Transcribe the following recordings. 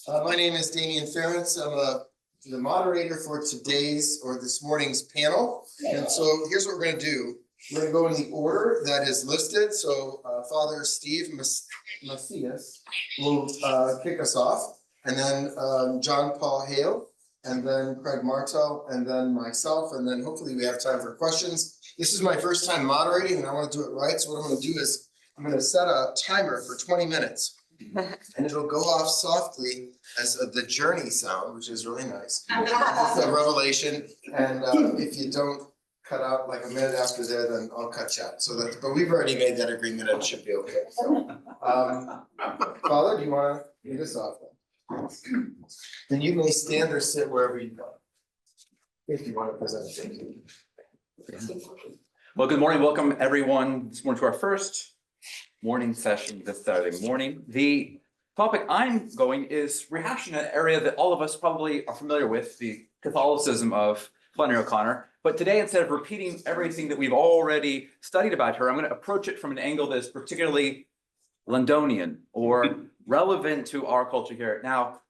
My name is Damian Ferentz. I'm the moderator for today's or this morning's panel. And so here's what we're going to do. We're going to go in the order that is listed. So Father Steve Macias will kick us off, and then John Paul Hale, and then Craig Martel, and then myself, and then hopefully we have time for questions. This is my first time moderating, and I want to do it right. So what I'm going to do is I'm going to set a timer for 20 minutes. And it'll go off softly as the journey sound, which is really nice. It's a revelation, and if you don't cut out like a minute after there, then I'll cut you out. So that, but we've already made that agreement, and it should be okay. So, Father, do you want to lead us off? Then you may stand or sit wherever you go, if you want to present it. Well, good morning. Welcome everyone this morning to our first morning session this Saturday morning. The topic I'm going is rehashing an area that all of us probably are familiar with, the Catholicism of Flannery O'Connor. But today, instead of repeating everything that we've already studied about her, I'm going to approach it from an angle that is particularly Londonian or relevant to our culture here. Now,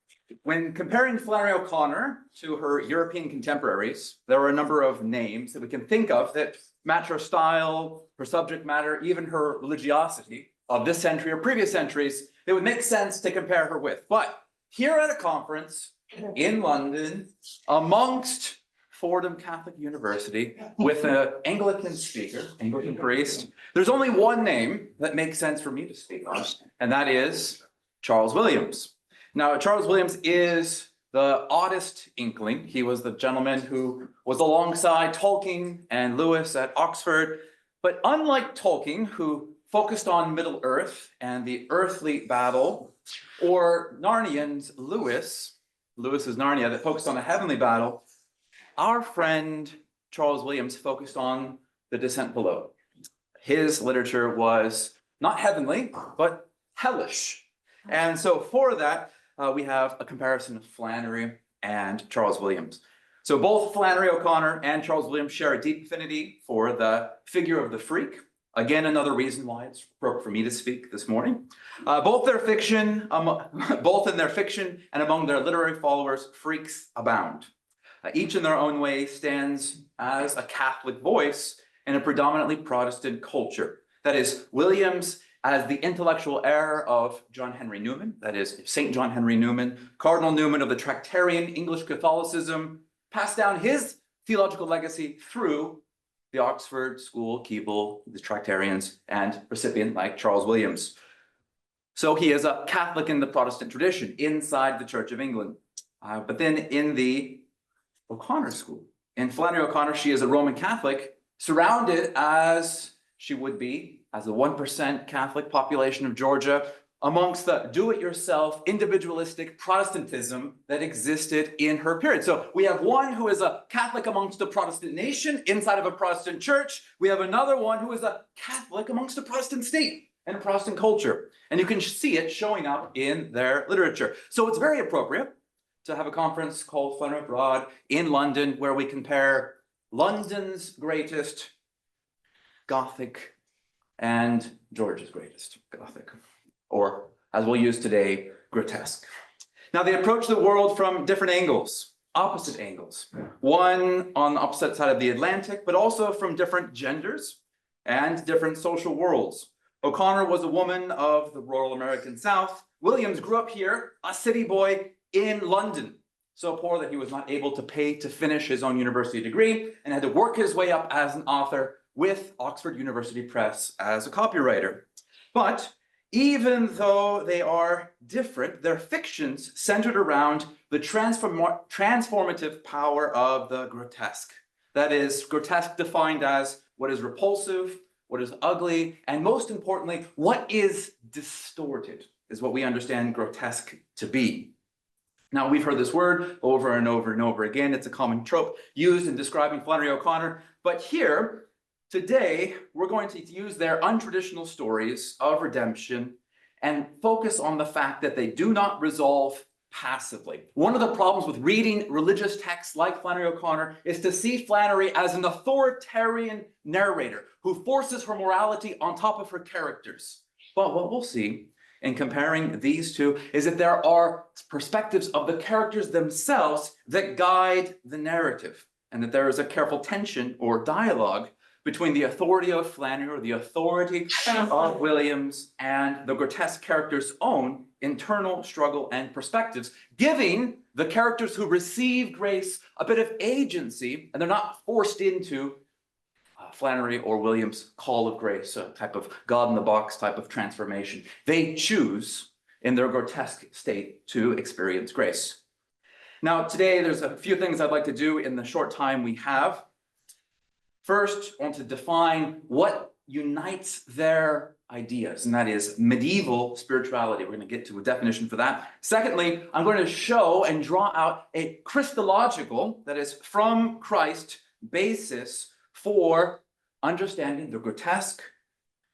when comparing Flannery O'Connor to her European contemporaries, there are a number of names that we can think of that match her style, her subject matter, even her religiosity of this century or previous centuries. It would make sense to compare her with. But here at a conference in London, amongst Fordham Catholic University, with an Anglican speaker, Anglican priest, there's only one name that makes sense for me to speak on, and that is Charles Williams. Now, Charles Williams is the oddest inkling. He was the gentleman who was alongside Tolkien and Lewis at Oxford. But unlike Tolkien, who focused on Middle-earth and the earthly battle, or Narnian's Lewis's Narnia that focused on the heavenly battle, our friend Charles Williams focused on the descent below. His literature was not heavenly, but hellish. And so for that, we have a comparison of Flannery and Charles Williams. So both Flannery O'Connor and Charles Williams share a deep affinity for the figure of the freak. Again, another reason why it's appropriate for me to speak this morning. Both in their fiction and among their literary followers, freaks abound. Each in their own way stands as a Catholic voice in a predominantly Protestant culture. That is, Williams as the intellectual heir of John Henry Newman, that is, St. John Henry Newman, Cardinal Newman of the Tractarian English Catholicism, passed down his theological legacy through the Oxford School, Keble, the Tractarians, and recipient like Charles Williams. So he is a Catholic in the Protestant tradition inside the Church of England. But then in the O'Connor school, in Flannery O'Connor, she is a Roman Catholic, surrounded as she would be as the 1% Catholic population of Georgia, amongst the do-it-yourself, individualistic Protestantism that existed in her period. So we have one who is a Catholic amongst a Protestant nation inside of a Protestant church. We have another one who is a Catholic amongst a Protestant state and a Protestant culture. And you can see it showing up in their literature. So it's very appropriate to have a conference called Flannery Abroad in London, where we compare London's greatest Gothic and Georgia's greatest Gothic, or as we'll use today, grotesque. Now, they approach the world from different angles, opposite angles, one on the opposite side of the Atlantic, but also from different genders and different social worlds. O'Connor was a woman of the rural American South. Williams grew up here, a city boy in London, so poor that he was not able to pay to finish his own university degree and had to work his way up as an author with Oxford University Press as a copywriter. But even though they are different, their fictions centered around the transformative power of the grotesque. That is, grotesque defined as what is repulsive, what is ugly, and most importantly, what is distorted, is what we understand grotesque to be. Now, we've heard this word over and over and over again. It's a common trope used in describing Flannery O'Connor. But here, today, we're going to use their untraditional stories of redemption and focus on the fact that they do not resolve passively. One of the problems with reading religious texts like Flannery O'Connor is to see Flannery as an authoritarian narrator who forces her morality on top of her characters. But what we'll see in comparing these two is that there are perspectives of the characters themselves that guide the narrative, and that there is a careful tension or dialogue between the authority of Flannery or the authority of Williams and the grotesque character's own internal struggle and perspectives, giving the characters who receive grace a bit of agency, and they're not forced into Flannery or Williams' call of grace, a type of God-in-the-box type of transformation. They choose, in their grotesque state, to experience grace. Now, today, there's a few things I'd like to do in the short time we have. First, I want to define what unites their ideas, and that is medieval spirituality. We're going to get to a definition for that. Secondly, I'm going to show and draw out a Christological, that is from Christ, basis for understanding the grotesque,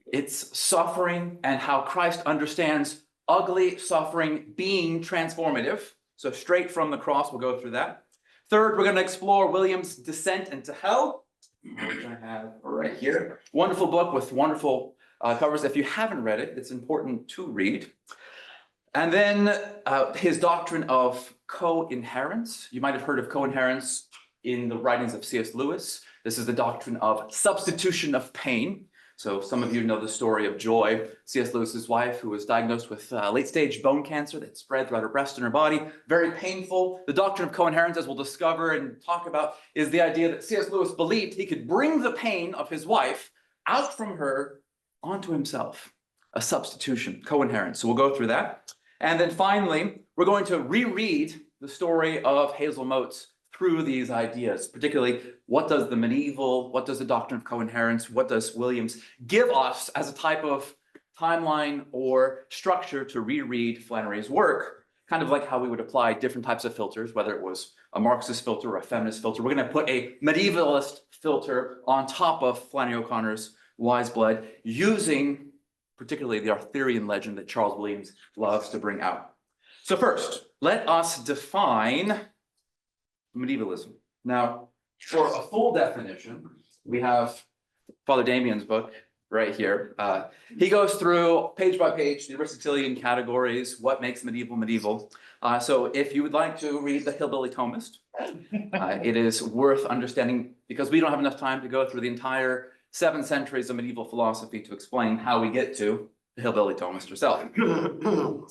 its suffering, and how Christ understands ugly suffering being transformative. So straight from the cross, we'll go through that. Third, we're going to explore William's descent into hell, which I have right here. Wonderful book with wonderful covers. If you haven't read it, it's important to read. And then his doctrine of co-inherence. You might have heard of co-inherence in the writings of C.S. Lewis. This is the doctrine of substitution of pain. So some of you know the story of Joy, C.S. Lewis's wife, who was diagnosed with late-stage bone cancer that spread throughout her breast and her body. Very painful. The doctrine of co-inherence, as we'll discover and talk about, is the idea that C.S. Lewis believed he could bring the pain of his wife out from her onto himself. A substitution, co-inherence. So we'll go through that. And then finally, we're going to reread the story of Hazel Motes through these ideas, particularly what does the doctrine of co-inherence, what does Williams give us as a type of timeline or structure to reread Flannery's work, kind of like how we would apply different types of filters, whether it was a Marxist filter or a feminist filter. We're going to put a medievalist filter on top of Flannery O'Connor's Wise Blood, using particularly the Arthurian legend that Charles Williams loves to bring out. So first, let us define medievalism. Now, for a full definition, we have Father Damien's book right here. He goes through page by page the Aristotelian categories, what makes medieval. So if you would like to read the Hillbilly Thomist, it is worth understanding, because we don't have enough time to go through the entire 7 centuries of medieval philosophy to explain how we get to the Hillbilly Thomist herself.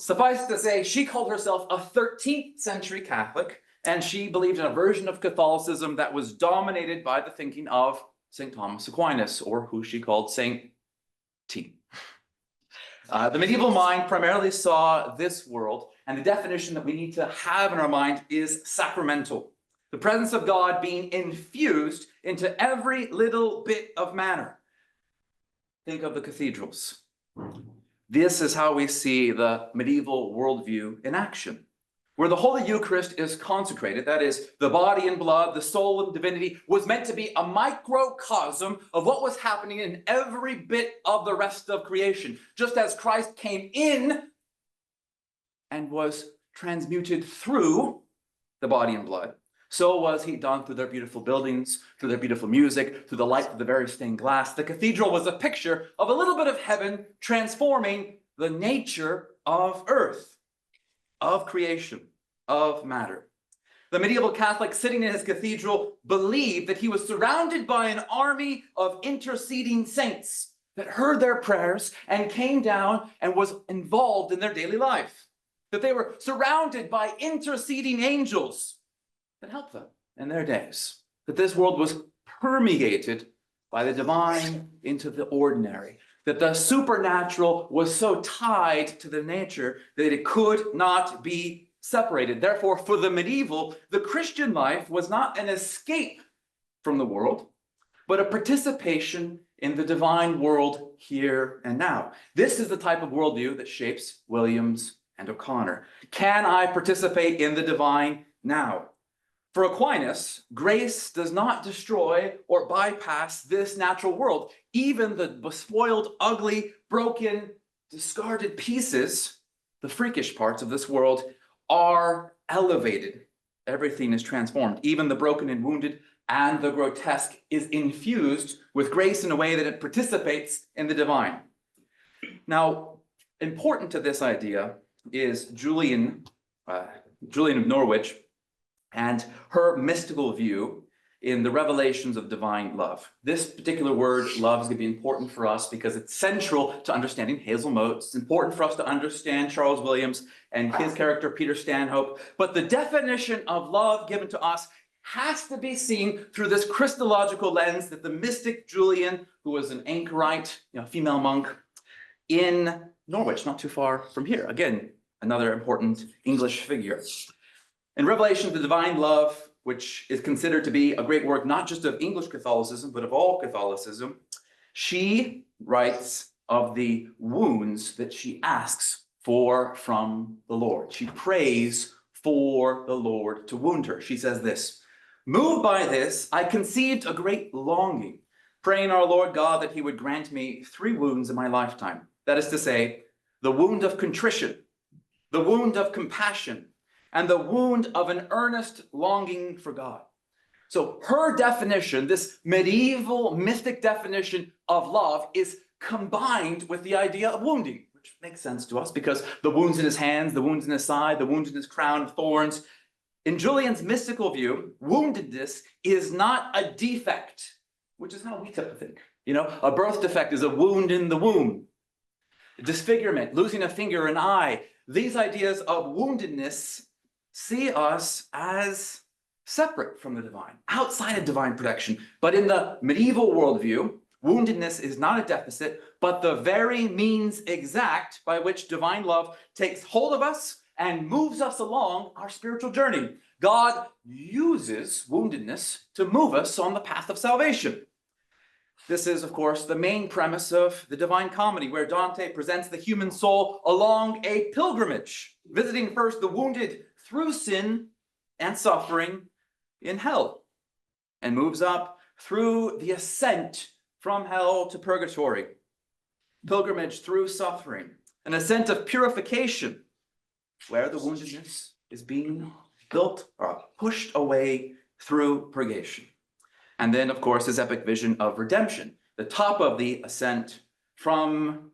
Suffice to say, she called herself a 13th century Catholic, and she believed in a version of Catholicism that was dominated by the thinking of St. Thomas Aquinas, or who she called Saint T. The medieval mind primarily saw this world, and the definition that we need to have in our mind is sacramental. The presence of God being infused into every little bit of matter. Think of the cathedrals. This is how we see the medieval worldview in action, where the Holy Eucharist is consecrated, that is, the body and blood, the soul and divinity, was meant to be a microcosm of what was happening in every bit of the rest of creation. Just as Christ came in and was transmuted through the body and blood, so was he done through their beautiful buildings, through their beautiful music, through the light of the very stained glass. The cathedral was a picture of a little bit of heaven transforming the nature of earth, of creation, of matter. The medieval Catholic sitting in his cathedral believed that he was surrounded by an army of interceding saints that heard their prayers and came down and was involved in their daily life. That they were surrounded by interceding angels that helped them in their days. That this world was permeated by the divine into the ordinary. That the supernatural was so tied to the nature that it could not be separated. Therefore, for the medieval, the Christian life was not an escape from the world, but a participation in the divine world here and now. This is the type of worldview that shapes Williams and O'Connor. Can I participate in the divine now? For Aquinas, grace does not destroy or bypass this natural world. Even the bespoiled, ugly, broken, discarded pieces, the freakish parts of this world, are elevated. Everything is transformed. Even the broken and wounded and the grotesque is infused with grace in a way that it participates in the divine. Now, important to this idea is Julian of Norwich and her mystical view in the revelations of divine love. This particular word, love, is going to be important for us because it's central to understanding Hazel Mote. It's important for us to understand Charles Williams and his character, Peter Stanhope. But the definition of love given to us has to be seen through this Christological lens that the mystic Julian, who was an anchorite, female monk in Norwich, not too far from here. Again, another important English figure. In Revelation of the Divine Love, which is considered to be a great work not just of English Catholicism, but of all Catholicism, she writes of the wounds that she asks for from the Lord. She prays for the Lord to wound her. She says this, "Moved by this, I conceived a great longing, praying our Lord God that he would grant me 3 wounds in my lifetime. That is to say, the wound of contrition, the wound of compassion, and the wound of an earnest longing for God." So her definition, this medieval mystic definition of love, is combined with the idea of wounding, which makes sense to us because the wounds in his hands, the wounds in his side, the wounds in his crown of thorns. In Julian's mystical view, woundedness is not a defect, which is how we typically think. A birth defect is a wound in the womb. Disfigurement, losing a finger, an eye. These ideas of woundedness see us as separate from the divine, outside of divine protection. But in the medieval worldview, woundedness is not a deficit, but the very means exact by which divine love takes hold of us and moves us along our spiritual journey. God uses woundedness to move us on the path of salvation. This is, of course, the main premise of the Divine Comedy, where Dante presents the human soul along a pilgrimage, visiting first the wounded through sin and suffering in hell, and moves up through the ascent from hell to purgatory, pilgrimage through suffering, an ascent of purification, where the woundedness is being built or pushed away through purgation. And then, of course, his epic vision of redemption, the top of the ascent from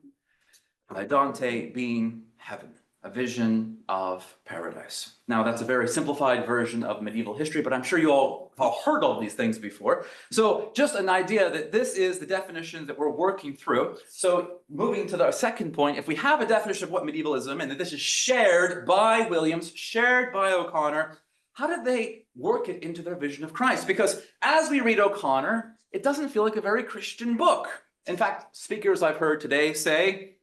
Dante being heaven, a vision of paradise. Now, that's a very simplified version of medieval history, but I'm sure you all have heard all these things before. So just an idea that this is the definition that we're working through. So moving to the second point, if we have a definition of what medievalism, and that this is shared by Williams, shared by O'Connor, how did they work it into their vision of Christ? Because as we read O'Connor, it doesn't feel like a very Christian book. In fact, speakers I've heard today say,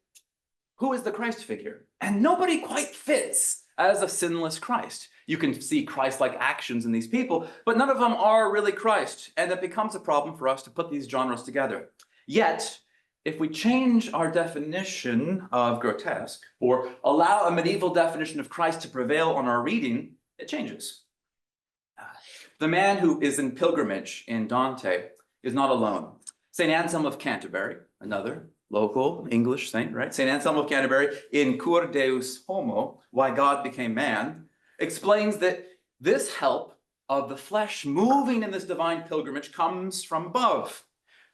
who is the Christ figure? And nobody quite fits as a sinless Christ. You can see Christ-like actions in these people, but none of them are really Christ. And it becomes a problem for us to put these genres together. Yet, if we change our definition of grotesque, or allow a medieval definition of Christ to prevail on our reading, it changes. The man who is in pilgrimage in Dante is not alone. St. Anselm of Canterbury, another local English saint, right? St. Anselm of Canterbury, in Cur Deus Homo, Why God Became Man, explains that this help of the flesh moving in this divine pilgrimage comes from above.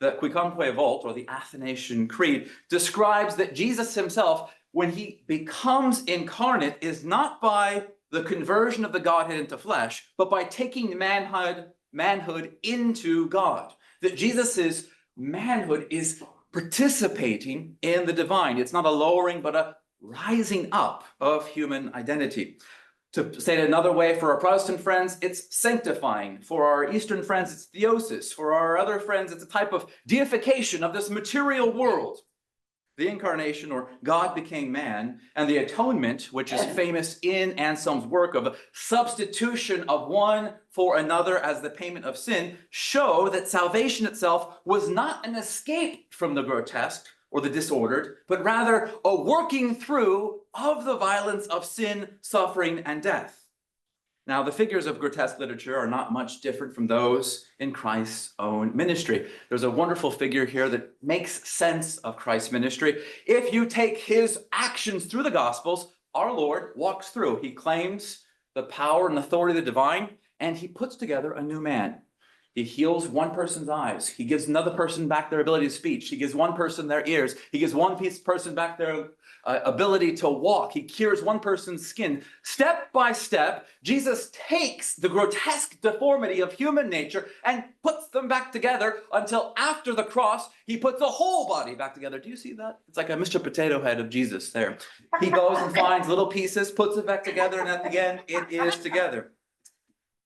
The Quicumque Vult, or the Athanasian Creed, describes that Jesus himself, when he becomes incarnate, is not by the conversion of the Godhead into flesh, but by taking manhood into God. That Jesus's manhood is participating in the divine. It's not a lowering, but a rising up of human identity. To say it another way, for our Protestant friends, it's sanctifying. For our Eastern friends, it's theosis. For our other friends, it's a type of deification of this material world. The incarnation, or God became man, and the atonement, which is famous in Anselm's work of the substitution of one for another as the payment of sin, show that salvation itself was not an escape from the grotesque or the disordered, but rather a working through of the violence of sin, suffering, and death. Now, the figures of grotesque literature are not much different from those in Christ's own ministry. There's a wonderful figure here that makes sense of Christ's ministry. If you take his actions through the Gospels, our Lord walks through. He claims the power and authority of the divine, and he puts together a new man. He heals one person's eyes. He gives another person back their ability to speak. He gives one person their ears. He gives one person back their ability to walk. He cures one person's skin. Step by step, Jesus takes the grotesque deformity of human nature and puts them back together until after the cross, he puts the whole body back together. Do you see that? It's like a Mr. Potato Head of Jesus there. He goes and finds little pieces, puts it back together, and at the end, it is together.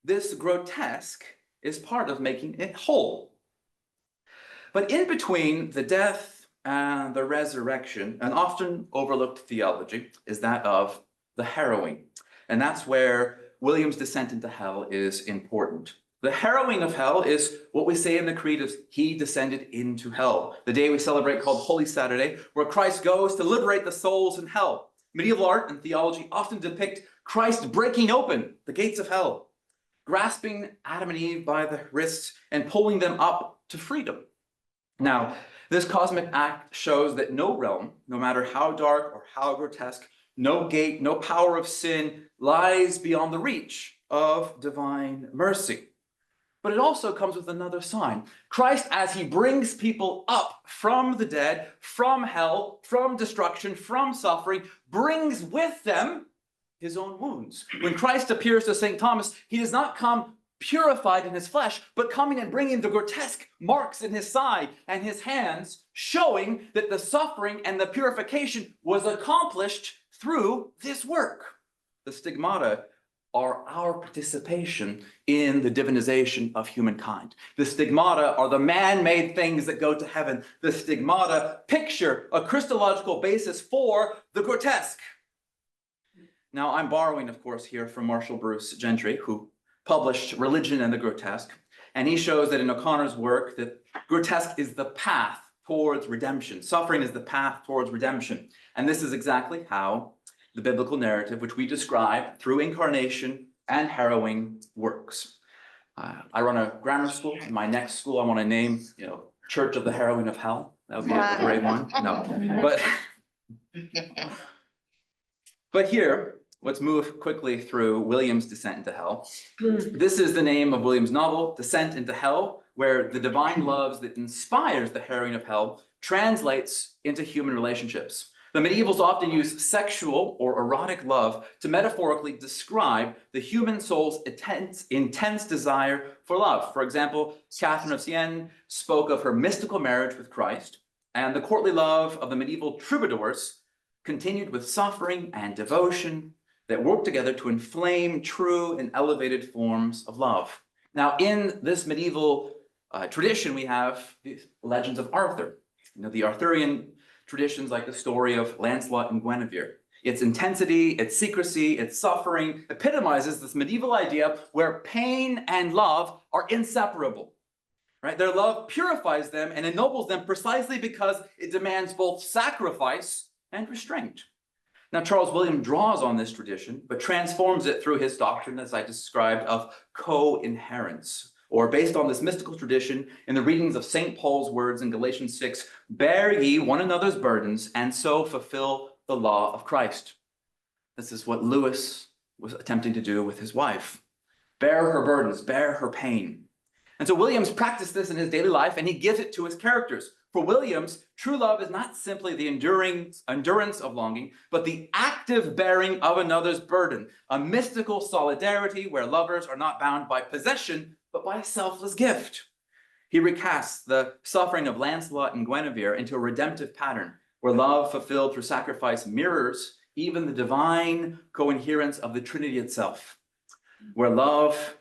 This grotesque is part of making it whole. But in between the death and the resurrection, an often overlooked theology is that of the harrowing. And that's where William's descent into hell is important. The harrowing of hell is what we say in the creed is he descended into hell. The day we celebrate called Holy Saturday, where Christ goes to liberate the souls in hell. Medieval art and theology often depict Christ breaking open the gates of hell, grasping Adam and Eve by the wrists and pulling them up to freedom. Now, this cosmic act shows that no realm, no matter how dark or how grotesque, no gate, no power of sin lies beyond the reach of divine mercy. But it also comes with another sign. Christ, as he brings people up from the dead, from hell, from destruction, from suffering, brings with them his own wounds. When Christ appears to St. Thomas, he does not come purified in his flesh, but coming and bringing the grotesque marks in his side and his hands, showing that the suffering and the purification was accomplished through this work. The stigmata are our participation in the divinization of humankind. The stigmata are the man-made things that go to heaven. The stigmata picture a Christological basis for the grotesque. Now, I'm borrowing, of course, here from Marshall Bruce Gentry, who published Religion and the Grotesque, and he shows that in O'Connor's work that grotesque is the path towards redemption. Suffering is the path towards redemption. And this is exactly how the biblical narrative, which we describe through incarnation and harrowing, works. I run a grammar school. In my next school, I want to name, Church of the Harrowing of Hell. That would be a great one. No, but here, let's move quickly through William's descent into hell. This is the name of William's novel, Descent into Hell, where the divine love that inspires the harrowing of hell translates into human relationships. The medievals often use sexual or erotic love to metaphorically describe the human soul's intense desire for love. For example, Catherine of Siena spoke of her mystical marriage with Christ, and the courtly love of the medieval troubadours continued with suffering and devotion that work together to inflame true and elevated forms of love. Now, in this medieval tradition, we have the legends of Arthur. The Arthurian traditions, like the story of Lancelot and Guinevere. Its intensity, its secrecy, its suffering epitomizes this medieval idea where pain and love are inseparable. Right? Their love purifies them and ennobles them precisely because it demands both sacrifice and restraint. Now, Charles William draws on this tradition, but transforms it through his doctrine, as I described, of co-inherence, or based on this mystical tradition in the readings of St. Paul's words in Galatians 6, bear ye one another's burdens, and so fulfill the law of Christ. This is what Lewis was attempting to do with his wife. Bear her burdens, bear her pain. And so Williams practiced this in his daily life, and he gives it to his characters. For Williams, true love is not simply the endurance of longing, but the active bearing of another's burden, a mystical solidarity where lovers are not bound by possession, but by a selfless gift. He recasts the suffering of Lancelot and Guinevere into a redemptive pattern, where love fulfilled through sacrifice mirrors even the divine coherence of the Trinity itself, where love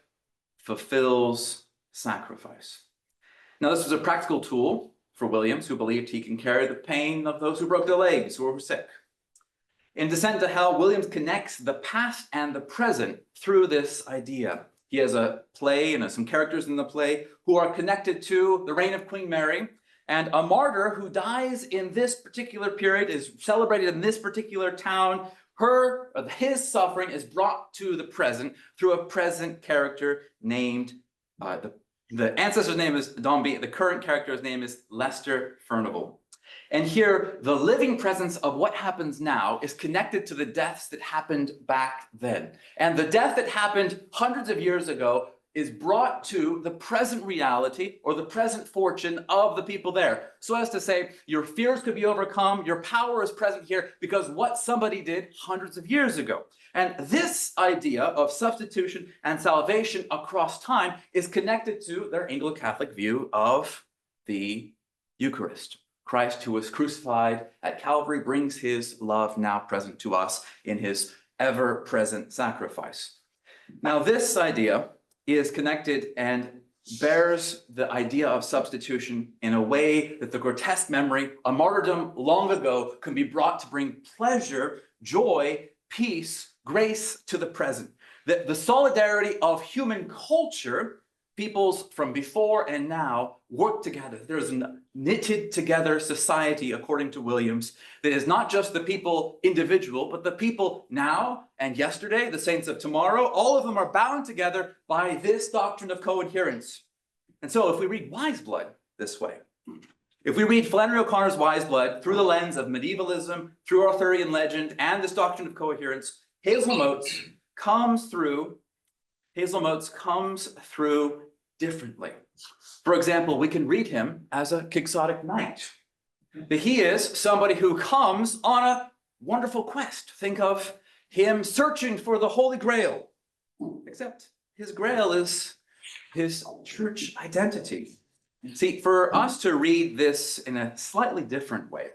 fulfills sacrifice. Now, this was a practical tool for Williams, who believed he can carry the pain of those who broke their legs or were sick. In Descent to Hell, Williams connects the past and the present through this idea. He has a play and some characters in the play who are connected to the reign of Queen Mary, and a martyr who dies in this particular period, is celebrated in this particular town. His suffering is brought to the present through a present character named the ancestor's name is Dombey. The current character's name is Lester Furnivall. And here, the living presence of what happens now is connected to the deaths that happened back then. And the death that happened hundreds of years ago is brought to the present reality or the present fortune of the people there. So as to say, your fears could be overcome, your power is present here because what somebody did hundreds of years ago. And this idea of substitution and salvation across time is connected to their Anglo-Catholic view of the Eucharist. Christ, who was crucified at Calvary, brings his love now present to us in his ever-present sacrifice. Now, this idea is connected and bears the idea of substitution in a way that the grotesque memory, a martyrdom long ago, can be brought to bring pleasure, joy, peace, grace to the present. The solidarity of human culture, peoples from before and now, work together. There's a knitted together society, according to Williams, that is not just the people individual, but the people now and yesterday, the saints of tomorrow. All of them are bound together by this doctrine of co-adherence. And so if we read Wise Blood this way, if we read Flannery O'Connor's Wise Blood through the lens of medievalism, through Arthurian legend, and this doctrine of coherence, Hazel Motes comes through differently. For example, we can read him as a quixotic knight. That he is somebody who comes on a wonderful quest. Think of him searching for the Holy Grail, except his grail is his church identity. See, for us to read this in a slightly different way,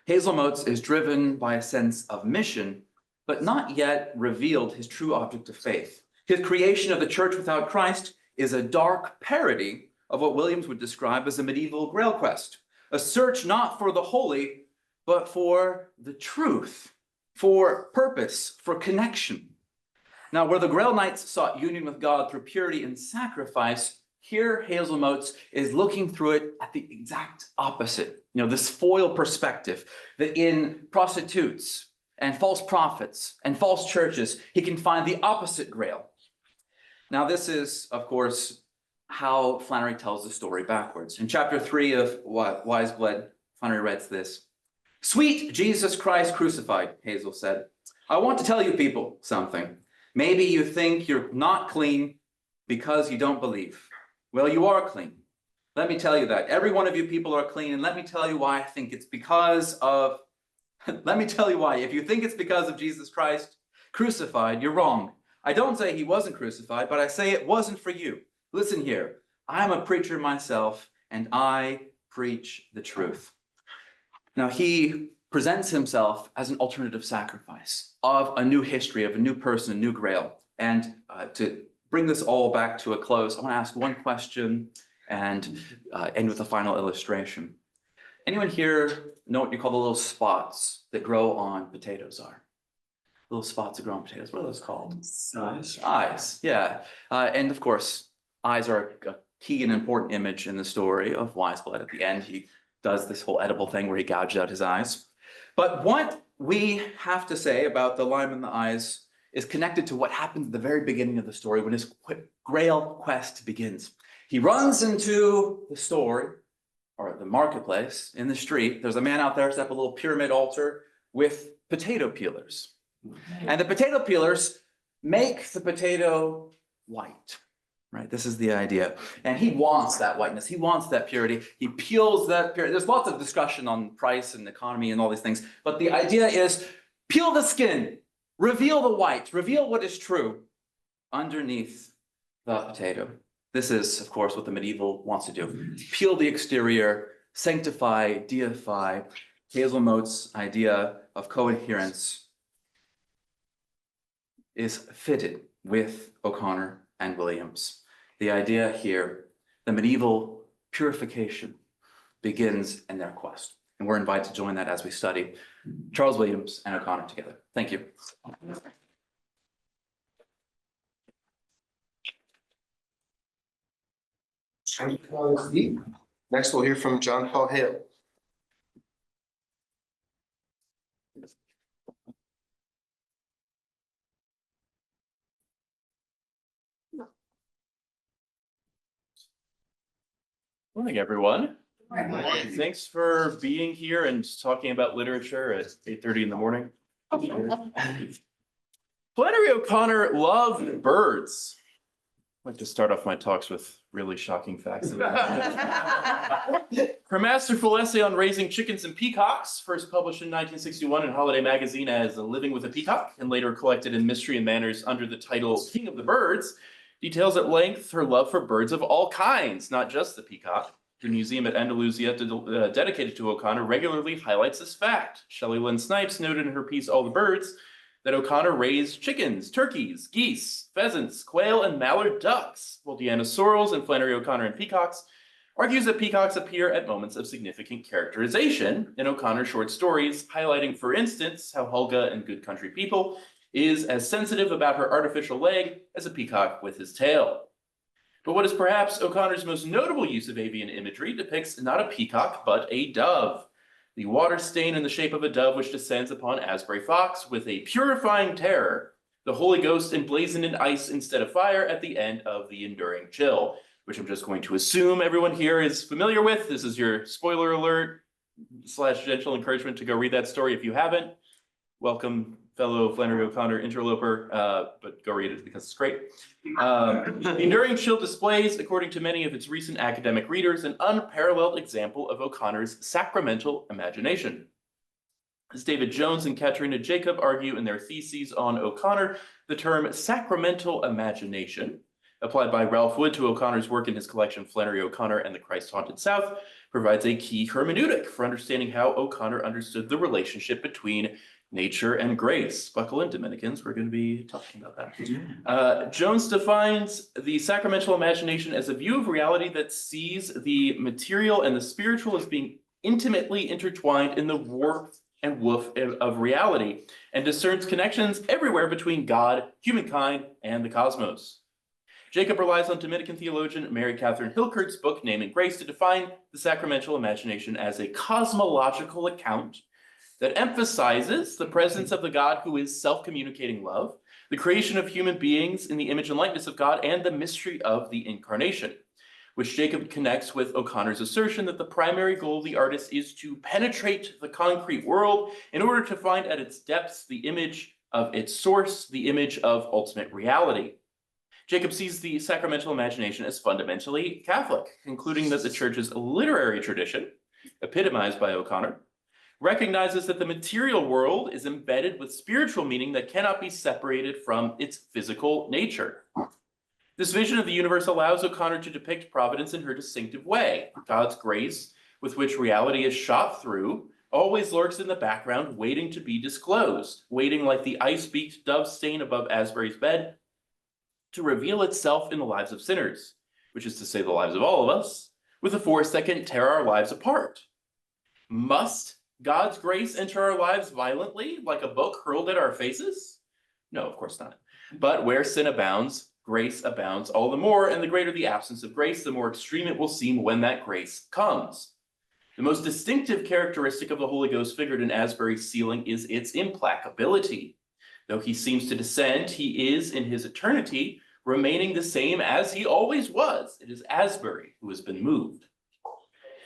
Hazel Motes is driven by a sense of mission, but not yet revealed his true object of faith. His creation of the church without Christ is a dark parody of what Williams would describe as a medieval grail quest, a search not for the holy, but for the truth, for purpose, for connection. Now, where the Grail Knights sought union with God through purity and sacrifice, here Hazel Motes is looking through it at the exact opposite. You know, this foil perspective that in prostitutes and false prophets and false churches, he can find the opposite grail. Now, this is, of course, how Flannery tells the story backwards. In chapter 3 of Wise Blood, Flannery writes this: "Sweet Jesus Christ crucified," Hazel said, "I want to tell you people something. Maybe you think you're not clean because you don't believe. Well, you are clean. Let me tell you that. Every one of you people are clean, and let me tell you why I think it's because of, let me tell you why. If you think it's because of Jesus Christ crucified, you're wrong. I don't say he wasn't crucified, but I say it wasn't for you. Listen here, I'm a preacher myself, and I preach the truth." Now, he presents himself as an alternative sacrifice of a new history, of a new person, a new grail. And to bring this all back to a close, I want to ask one question and end with a final illustration. Anyone here know what you call the little spots that grow on potatoes are? Little spots that grow on potatoes. What are those called? Eyes. Eyes, yeah. And of course, eyes are a key and important image in the story of Wise Blood. At the end, he does this whole edible thing where he gouges out his eyes. But what we have to say about the lime in the eyes is connected to what happens at the very beginning of the story when his grail quest begins. He runs into the store or the marketplace in the street. There's a man out there set up a little pyramid altar with potato peelers. And the potato peelers make the potato white, right? This is the idea. And he wants that whiteness. He wants that purity. He peels that purity. There's lots of discussion on price and economy and all these things. But the idea is peel the skin, reveal the white, reveal what is true underneath the potato. This is, of course, what the medieval wants to do. Peel the exterior, sanctify, deify. Hazel Motes' idea of coherence is fitted with O'Connor and Williams. The idea here, the medieval purification begins in their quest. And we're invited to join that as we study Charles Williams and O'Connor together. Thank you. Next, we'll hear from John Paul Hale. Morning, everyone. Morning. Thanks for being here and talking about literature at 8:30 in the morning. Flannery O'Connor loved birds. like to start off my talks with really shocking facts. Her masterful essay on raising chickens and peacocks, first published in 1961 in Holiday Magazine as Living with a Peacock, and later collected in Mystery and Manners under the title King of the Birds, details at length her love for birds of all kinds, not just the peacock. The museum at Andalusia dedicated to O'Connor regularly highlights this fact. Shelley Lynn Snipes noted in her piece All the Birds that O'Connor raised chickens, turkeys, geese, pheasants, quail, and mallard ducks, while Deanna Sorrells and Flannery O'Connor and peacocks argues that peacocks appear at moments of significant characterization in O'Connor's short stories, highlighting, for instance, how Hulga in Good Country People is as sensitive about her artificial leg as a peacock with his tail. But what is perhaps O'Connor's most notable use of avian imagery depicts not a peacock, but a dove. The water stain in the shape of a dove which descends upon Asbury Fox with a purifying terror, the Holy Ghost emblazoned in ice instead of fire at the end of the enduring chill, which I'm just going to assume everyone here is familiar with. This is your spoiler alert / gentle encouragement to go read that story if you haven't. Welcome, fellow Flannery O'Connor interloper, but go read it because it's great. The enduring chill displays, according to many of its recent academic readers, an unparalleled example of O'Connor's sacramental imagination. As David Jones and Katerina Jacob argue in their theses on O'Connor, the term sacramental imagination, applied by Ralph Wood to O'Connor's work in his collection Flannery O'Connor and the Christ-Haunted South, provides a key hermeneutic for understanding how O'Connor understood the relationship between nature and grace. Buckle in, Dominicans, we're going to be talking about that. Jones defines the sacramental imagination as a view of reality that sees the material and the spiritual as being intimately intertwined in the warmth and woof of reality, and discerns connections everywhere between God, humankind, and the cosmos. Jacob relies on Dominican theologian Mary Catherine Hilkert's book, Naming Grace, to define the sacramental imagination as a cosmological account that emphasizes the presence of the God who is self-communicating love, the creation of human beings in the image and likeness of God, and the mystery of the incarnation, which Jacob connects with O'Connor's assertion that the primary goal of the artist is to penetrate the concrete world in order to find at its depths the image of its source, the image of ultimate reality. Jacob sees the sacramental imagination as fundamentally Catholic, concluding that the church's literary tradition, epitomized by O'Connor, recognizes that the material world is embedded with spiritual meaning that cannot be separated from its physical nature. This vision of the universe allows O'Connor to depict providence in her distinctive way. God's grace, with which reality is shot through, always lurks in the background, waiting to be disclosed, waiting like the ice-beaked dove stain above Asbury's bed to reveal itself in the lives of sinners, which is to say the lives of all of us, with a force that can tear our lives apart. Must God's grace enter our lives violently, like a book hurled at our faces? No, of course not. But where sin abounds, grace abounds all the more, and the greater the absence of grace, the more extreme it will seem when that grace comes. The most distinctive characteristic of the Holy Ghost figured in Asbury's ceiling is its implacability. Though he seems to descend, he is, in his eternity, remaining the same as he always was. It is Asbury who has been moved.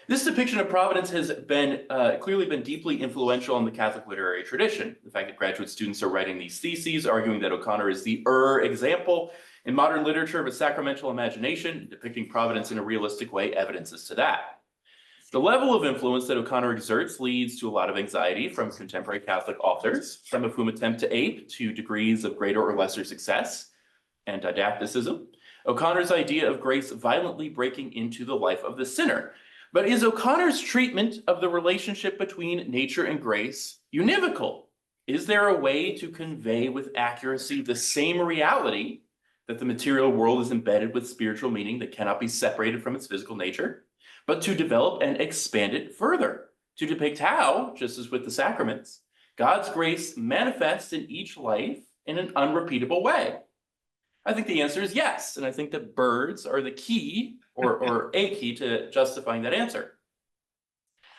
This depiction of providence has been clearly been deeply influential in the Catholic literary tradition. The fact that graduate students are writing these theses, arguing that O'Connor is the example in modern literature of a sacramental imagination, depicting providence in a realistic way, evidences to that. The level of influence that O'Connor exerts leads to a lot of anxiety from contemporary Catholic authors, some of whom attempt to ape to degrees of greater or lesser success and didacticism O'Connor's idea of grace violently breaking into the life of the sinner. But is O'Connor's treatment of the relationship between nature and grace univocal? Is there a way to convey with accuracy the same reality that the material world is embedded with spiritual meaning that cannot be separated from its physical nature, but to develop and expand it further, to depict how, just as with the sacraments, God's grace manifests in each life in an unrepeatable way? I think the answer is yes, and I think that birds are the key, or a key to justifying that answer.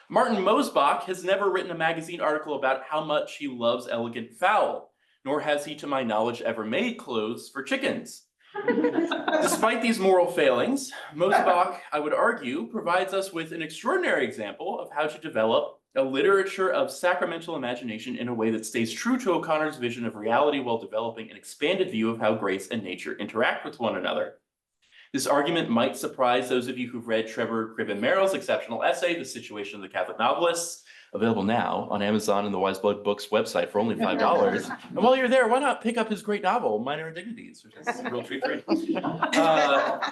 Martin Mosbach has never written a magazine article about how much he loves elegant fowl, nor has he, to my knowledge, ever made clothes for chickens. Despite these moral failings, Mosbach, I would argue, provides us with an extraordinary example of how to develop a literature of sacramental imagination in a way that stays true to O'Connor's vision of reality while developing an expanded view of how grace and nature interact with one another. This argument might surprise those of you who've read Trevor Cribben Merrill's exceptional essay, The Situation of the Catholic Novelists, available now on Amazon and the Wise Blood Books website for only $5. And while you're there, why not pick up his great novel, Minor Indignities, which is a real treat for you.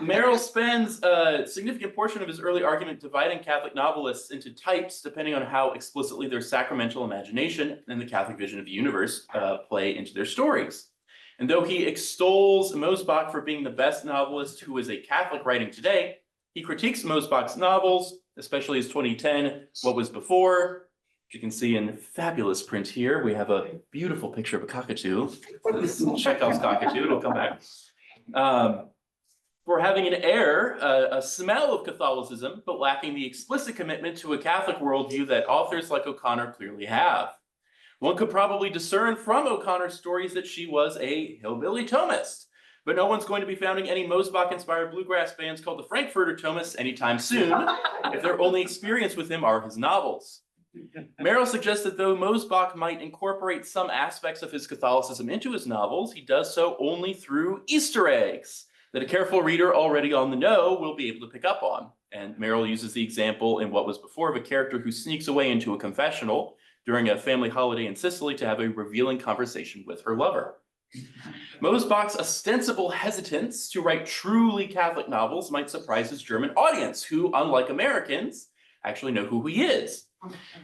Merrill spends a significant portion of his early argument dividing Catholic novelists into types, depending on how explicitly their sacramental imagination and the Catholic vision of the universe play into their stories. And though he extols Mosbach for being the best novelist who is a Catholic writing today, he critiques Mosbach's novels, especially his 2010 What Was Before. You can see in fabulous print here, we have a beautiful picture of a cockatoo. This is Chekhov's cockatoo, it'll come back. For having an air, a smell of Catholicism, but lacking the explicit commitment to a Catholic worldview that authors like O'Connor clearly have. One could probably discern from O'Connor's stories that she was a hillbilly Thomist, but no one's going to be founding any Mosbach-inspired bluegrass bands called the Frankfurter Thomists anytime soon, if their only experience with him are his novels. Merrill suggests that though Mosbach might incorporate some aspects of his Catholicism into his novels, he does so only through Easter eggs that a careful reader already on the know will be able to pick up on. And Merrill uses the example in What Was Before of a character who sneaks away into a confessional during a family holiday in Sicily to have a revealing conversation with her lover. Mosbach's ostensible hesitance to write truly Catholic novels might surprise his German audience, who, unlike Americans, actually know who he is.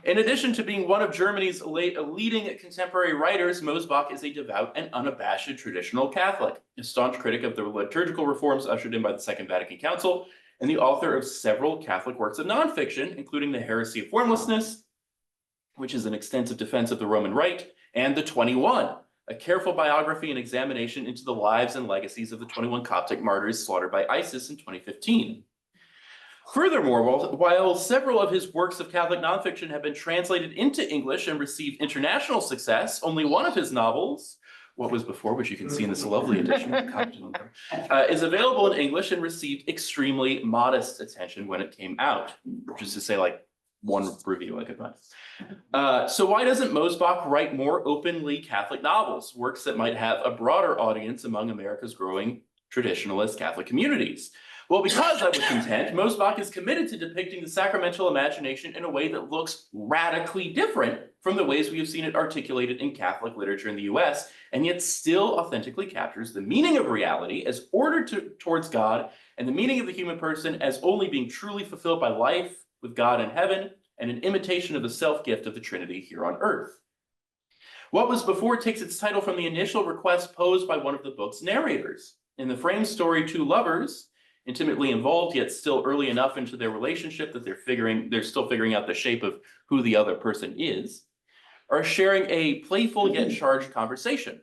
In addition to being one of Germany's leading contemporary writers, Mosbach is a devout and unabashed traditional Catholic, a staunch critic of the liturgical reforms ushered in by the Second Vatican Council, and the author of several Catholic works of nonfiction, including The Heresy of Formlessness, which is an extensive defense of the Roman Rite, and The 21, a careful biography and examination into the lives and legacies of the 21 Coptic martyrs slaughtered by ISIS in 2015. Furthermore, while several of his works of Catholic nonfiction have been translated into English and received international success, only one of his novels, What Was Before, which you can see in this lovely edition, is available in English and received extremely modest attention when it came out, which is to say, like, one review I could find. So why doesn't Mosbach write more openly Catholic novels, works that might have a broader audience among America's growing traditionalist Catholic communities? Well, because I would contend, Mosbach is committed to depicting the sacramental imagination in a way that looks radically different from the ways we have seen it articulated in Catholic literature in the US, and yet still authentically captures the meaning of reality as ordered towards God, and the meaning of the human person as only being truly fulfilled by life with God in heaven, and an imitation of the self-gift of the Trinity here on earth. What Was Before takes its title from the initial request posed by one of the book's narrators. In the frame story, two lovers, intimately involved yet still early enough into their relationship that they're still figuring out the shape of who the other person is, are sharing a playful yet charged conversation.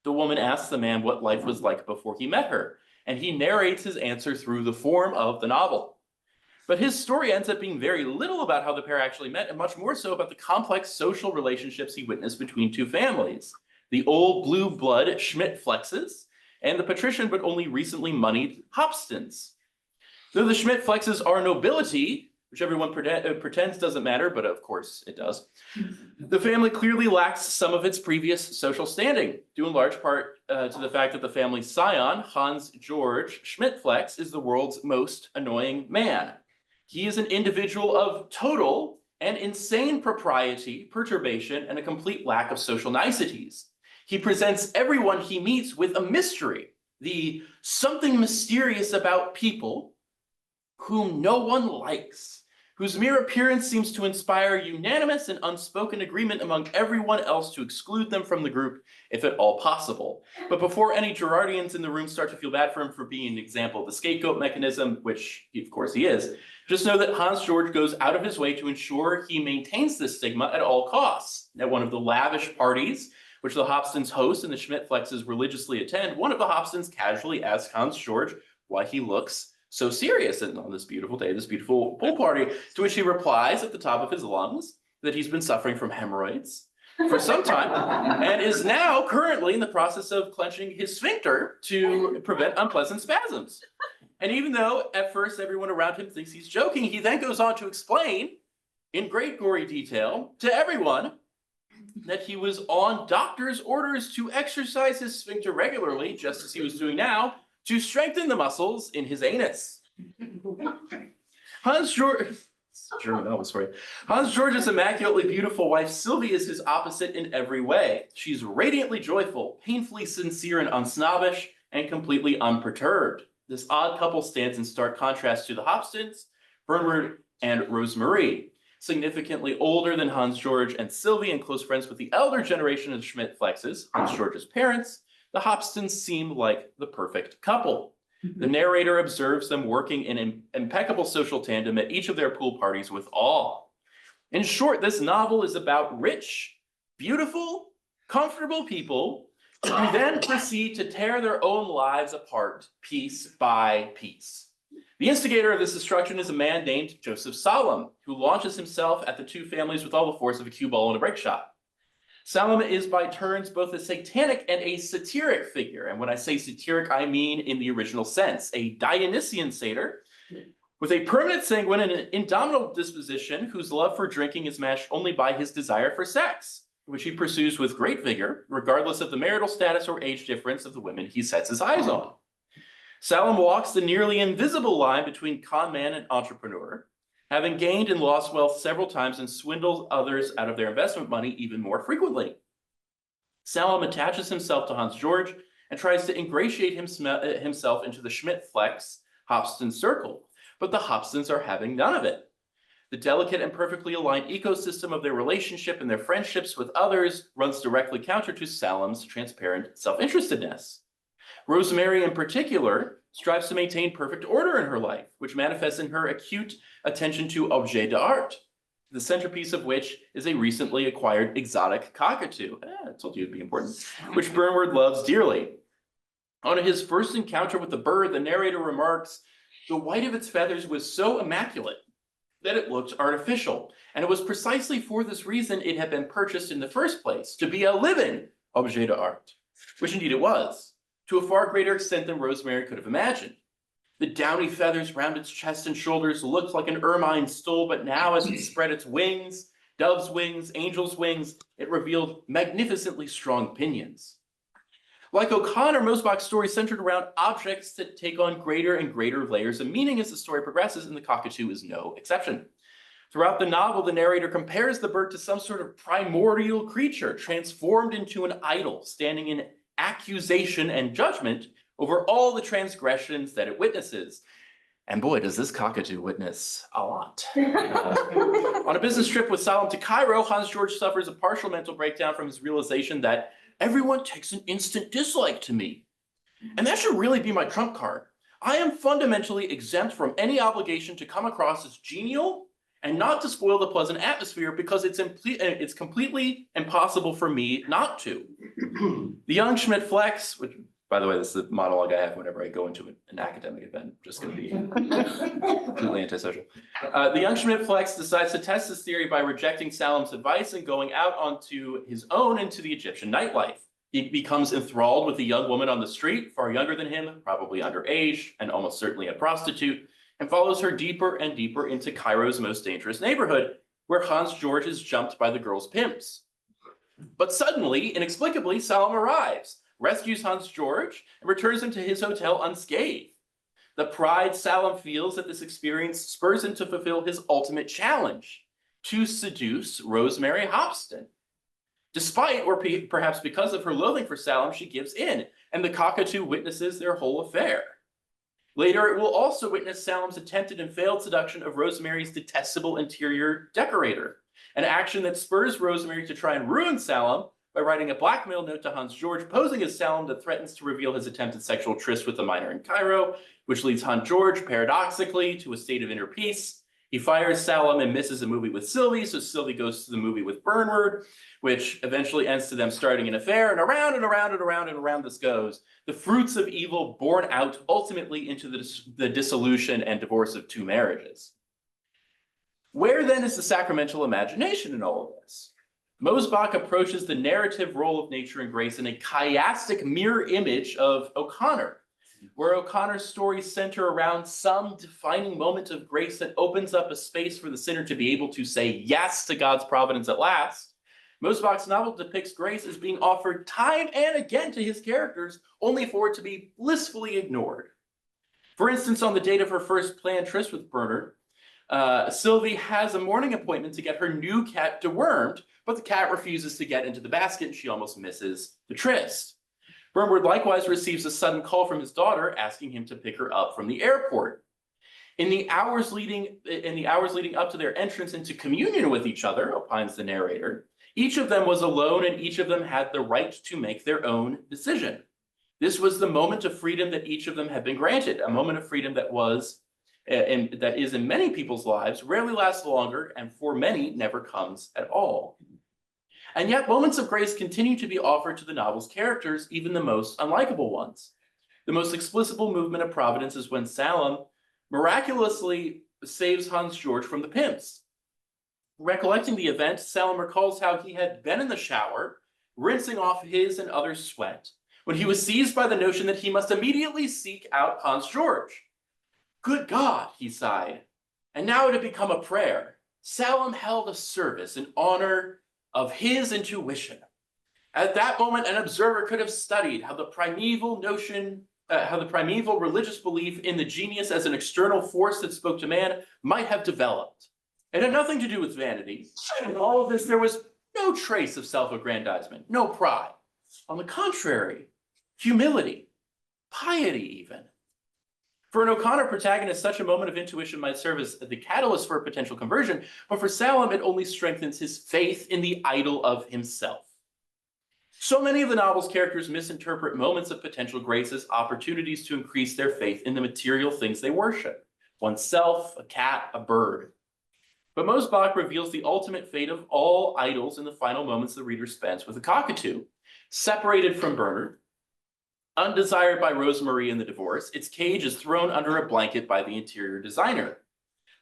The woman asks the man what life was like before he met her, and he narrates his answer through the form of the novel. But his story ends up being very little about how the pair actually met, and much more so about the complex social relationships he witnessed between two families, the old blue blood Schmidt-Flexes and the patrician but only recently moneyed Hopstons. Though the Schmidt-Flexes are nobility, which everyone pretends doesn't matter, but of course it does, the family clearly lacks some of its previous social standing, due in large part to the fact that the family's scion, Hans Georg Schmidt-Flex, is the world's most annoying man. He is an individual of total and insane propriety, perturbation, and a complete lack of social niceties. He presents everyone he meets with a mystery, the something mysterious about people whom no one likes, whose mere appearance seems to inspire unanimous and unspoken agreement among everyone else to exclude them from the group, if at all possible. But before any Gerardians in the room start to feel bad for him for being an example of the scapegoat mechanism, which of course he is, just know that Hans Georg goes out of his way to ensure he maintains this stigma at all costs. At one of the lavish parties, which the Hopstons host and the Schmidt-Flexes religiously attend, one of the Hopstons casually asks Hans Georg why he looks so serious on this beautiful day, this beautiful pool party, to which he replies at the top of his lungs that he's been suffering from hemorrhoids for some time and is now currently in the process of clenching his sphincter to prevent unpleasant spasms. And even though at first everyone around him thinks he's joking, he then goes on to explain in great gory detail to everyone that he was on doctor's orders to exercise his sphincter regularly, just as he was doing now, to strengthen the muscles in his anus. Hans George's immaculately beautiful wife, Sylvie, is his opposite in every way. She's radiantly joyful, painfully sincere and unsnobbish, and completely unperturbed. This odd couple stands in stark contrast to the Hobstons, Bernward, and Rosemarie. Significantly older than Hans George and Sylvie and close friends with the elder generation of Schmidt-Flexes, Hans George's parents, the Hobstons seem like the perfect couple. The narrator observes them working in an impeccable social tandem at each of their pool parties with awe. In short, this novel is about rich, beautiful, comfortable people who then proceed to tear their own lives apart piece by piece. The instigator of this destruction is a man named Joseph Salem, who launches himself at the two families with all the force of a cue ball in a brake shot. Salem is by turns both a satanic and a satiric figure. And when I say satiric, I mean in the original sense, a Dionysian satyr with a permanent sanguine and an indomitable disposition whose love for drinking is matched only by his desire for sex, which he pursues with great vigor, regardless of the marital status or age difference of the women he sets his eyes on. Salem walks the nearly invisible line between con man and entrepreneur, having gained and lost wealth several times and swindled others out of their investment money even more frequently. Salem attaches himself to Hans George and tries to ingratiate himself into the Schmidt-Flex Hobston circle, but the Hobstons are having none of it. The delicate and perfectly aligned ecosystem of their relationship and their friendships with others runs directly counter to Salem's transparent self-interestedness. Rosemary, in particular, strives to maintain perfect order in her life, which manifests in her acute attention to objets d'art, the centerpiece of which is a recently acquired exotic cockatoo. I told you it'd be important, which Bernward loves dearly. On his first encounter with the bird, the narrator remarks, "The white of its feathers was so immaculate that it looked artificial, and it was precisely for this reason it had been purchased in the first place, to be a living objet d'art," which indeed it was, to a far greater extent than Rosemary could have imagined. The downy feathers round its chest and shoulders looked like an ermine stole, but now as it spread its wings, dove's wings, angel's wings, it revealed magnificently strong pinions. Like O'Connor, Mosbach's story centered around objects that take on greater and greater layers of meaning as the story progresses, and the cockatoo is no exception. Throughout the novel, the narrator compares the bird to some sort of primordial creature transformed into an idol, standing in accusation and judgment over all the transgressions that it witnesses. And boy, does this cockatoo witness a lot. On a business trip with Salem to Cairo, Hans George suffers a partial mental breakdown from his realization that everyone takes an instant dislike to me. And that should really be my trump card. I am fundamentally exempt from any obligation to come across as genial and not to spoil the pleasant atmosphere because it's completely impossible for me not to. The young Schmidt-Flex, which, by the way, this is the monologue I have whenever I go into an academic event, just going to be completely antisocial. The young Schmidt-Flex decides to test this theory by rejecting Salem's advice and going out onto his own into the Egyptian nightlife. He becomes enthralled with a young woman on the street, far younger than him, probably underage, and almost certainly a prostitute, and follows her deeper and deeper into Cairo's most dangerous neighborhood, where Hans George is jumped by the girl's pimps. But suddenly, inexplicably, Salem arrives, rescues Hans George, and returns him to his hotel unscathed. The pride Salem feels at this experience spurs him to fulfill his ultimate challenge, to seduce Rosemary Hobston. Despite, or perhaps because of her loathing for Salem, she gives in, and the cockatoo witnesses their whole affair. Later, it will also witness Salem's attempted and failed seduction of Rosemary's detestable interior decorator, an action that spurs Rosemary to try and ruin Salem by writing a blackmail note to Hans George posing as Salem that threatens to reveal his attempted sexual tryst with a minor in Cairo, which leads Hans George, paradoxically, to a state of inner peace. He fires Salem and misses a movie with Sylvie, so Sylvie goes to the movie with Bernward, which eventually ends to them starting an affair, and around and around and around and around this goes. The fruits of evil born out ultimately into the dissolution and divorce of two marriages. Where then is the sacramental imagination in all of this? Mosbach approaches the narrative role of nature and grace in a chiastic mirror image of O'Connor, where O'Connor's stories center around some defining moment of grace that opens up a space for the sinner to be able to say yes to God's providence at last. Mosbach's novel depicts grace as being offered time and again to his characters, only for it to be blissfully ignored. For instance, on the date of her first planned tryst with Bernard, Sylvie has a morning appointment to get her new cat dewormed, but the cat refuses to get into the basket and she almost misses the tryst. Bernard likewise receives a sudden call from his daughter asking him to pick her up from the airport. In the hours leading up to their entrance into communion with each other, opines the narrator, each of them was alone and each of them had the right to make their own decision. This was the moment of freedom that each of them had been granted, a moment of freedom that was, and that is in many people's lives, rarely lasts longer and for many never comes at all. And yet moments of grace continue to be offered to the novel's characters, even the most unlikable ones. The most explicit movement of providence is when Salem miraculously saves Hans George from the pimps. Recollecting the event, Salem recalls how he had been in the shower, rinsing off his and others' sweat, when he was seized by the notion that he must immediately seek out Hans George. Good God, he sighed, and now it had become a prayer. Salem held a service in honor of his intuition. At that moment, an observer could have studied how the primeval religious belief in the genius as an external force that spoke to man might have developed. It had nothing to do with vanity. In all of this, there was no trace of self-aggrandizement, no pride. On the contrary, humility, piety even. For an O'Connor protagonist, such a moment of intuition might serve as the catalyst for a potential conversion, but for Salem, it only strengthens his faith in the idol of himself. So many of the novel's characters misinterpret moments of potential grace as opportunities to increase their faith in the material things they worship, oneself, a cat, a bird. But Mosbach reveals the ultimate fate of all idols in the final moments the reader spends with a cockatoo. Separated from Bernard, undesired by Rosemarie in the divorce, its cage is thrown under a blanket by the interior designer.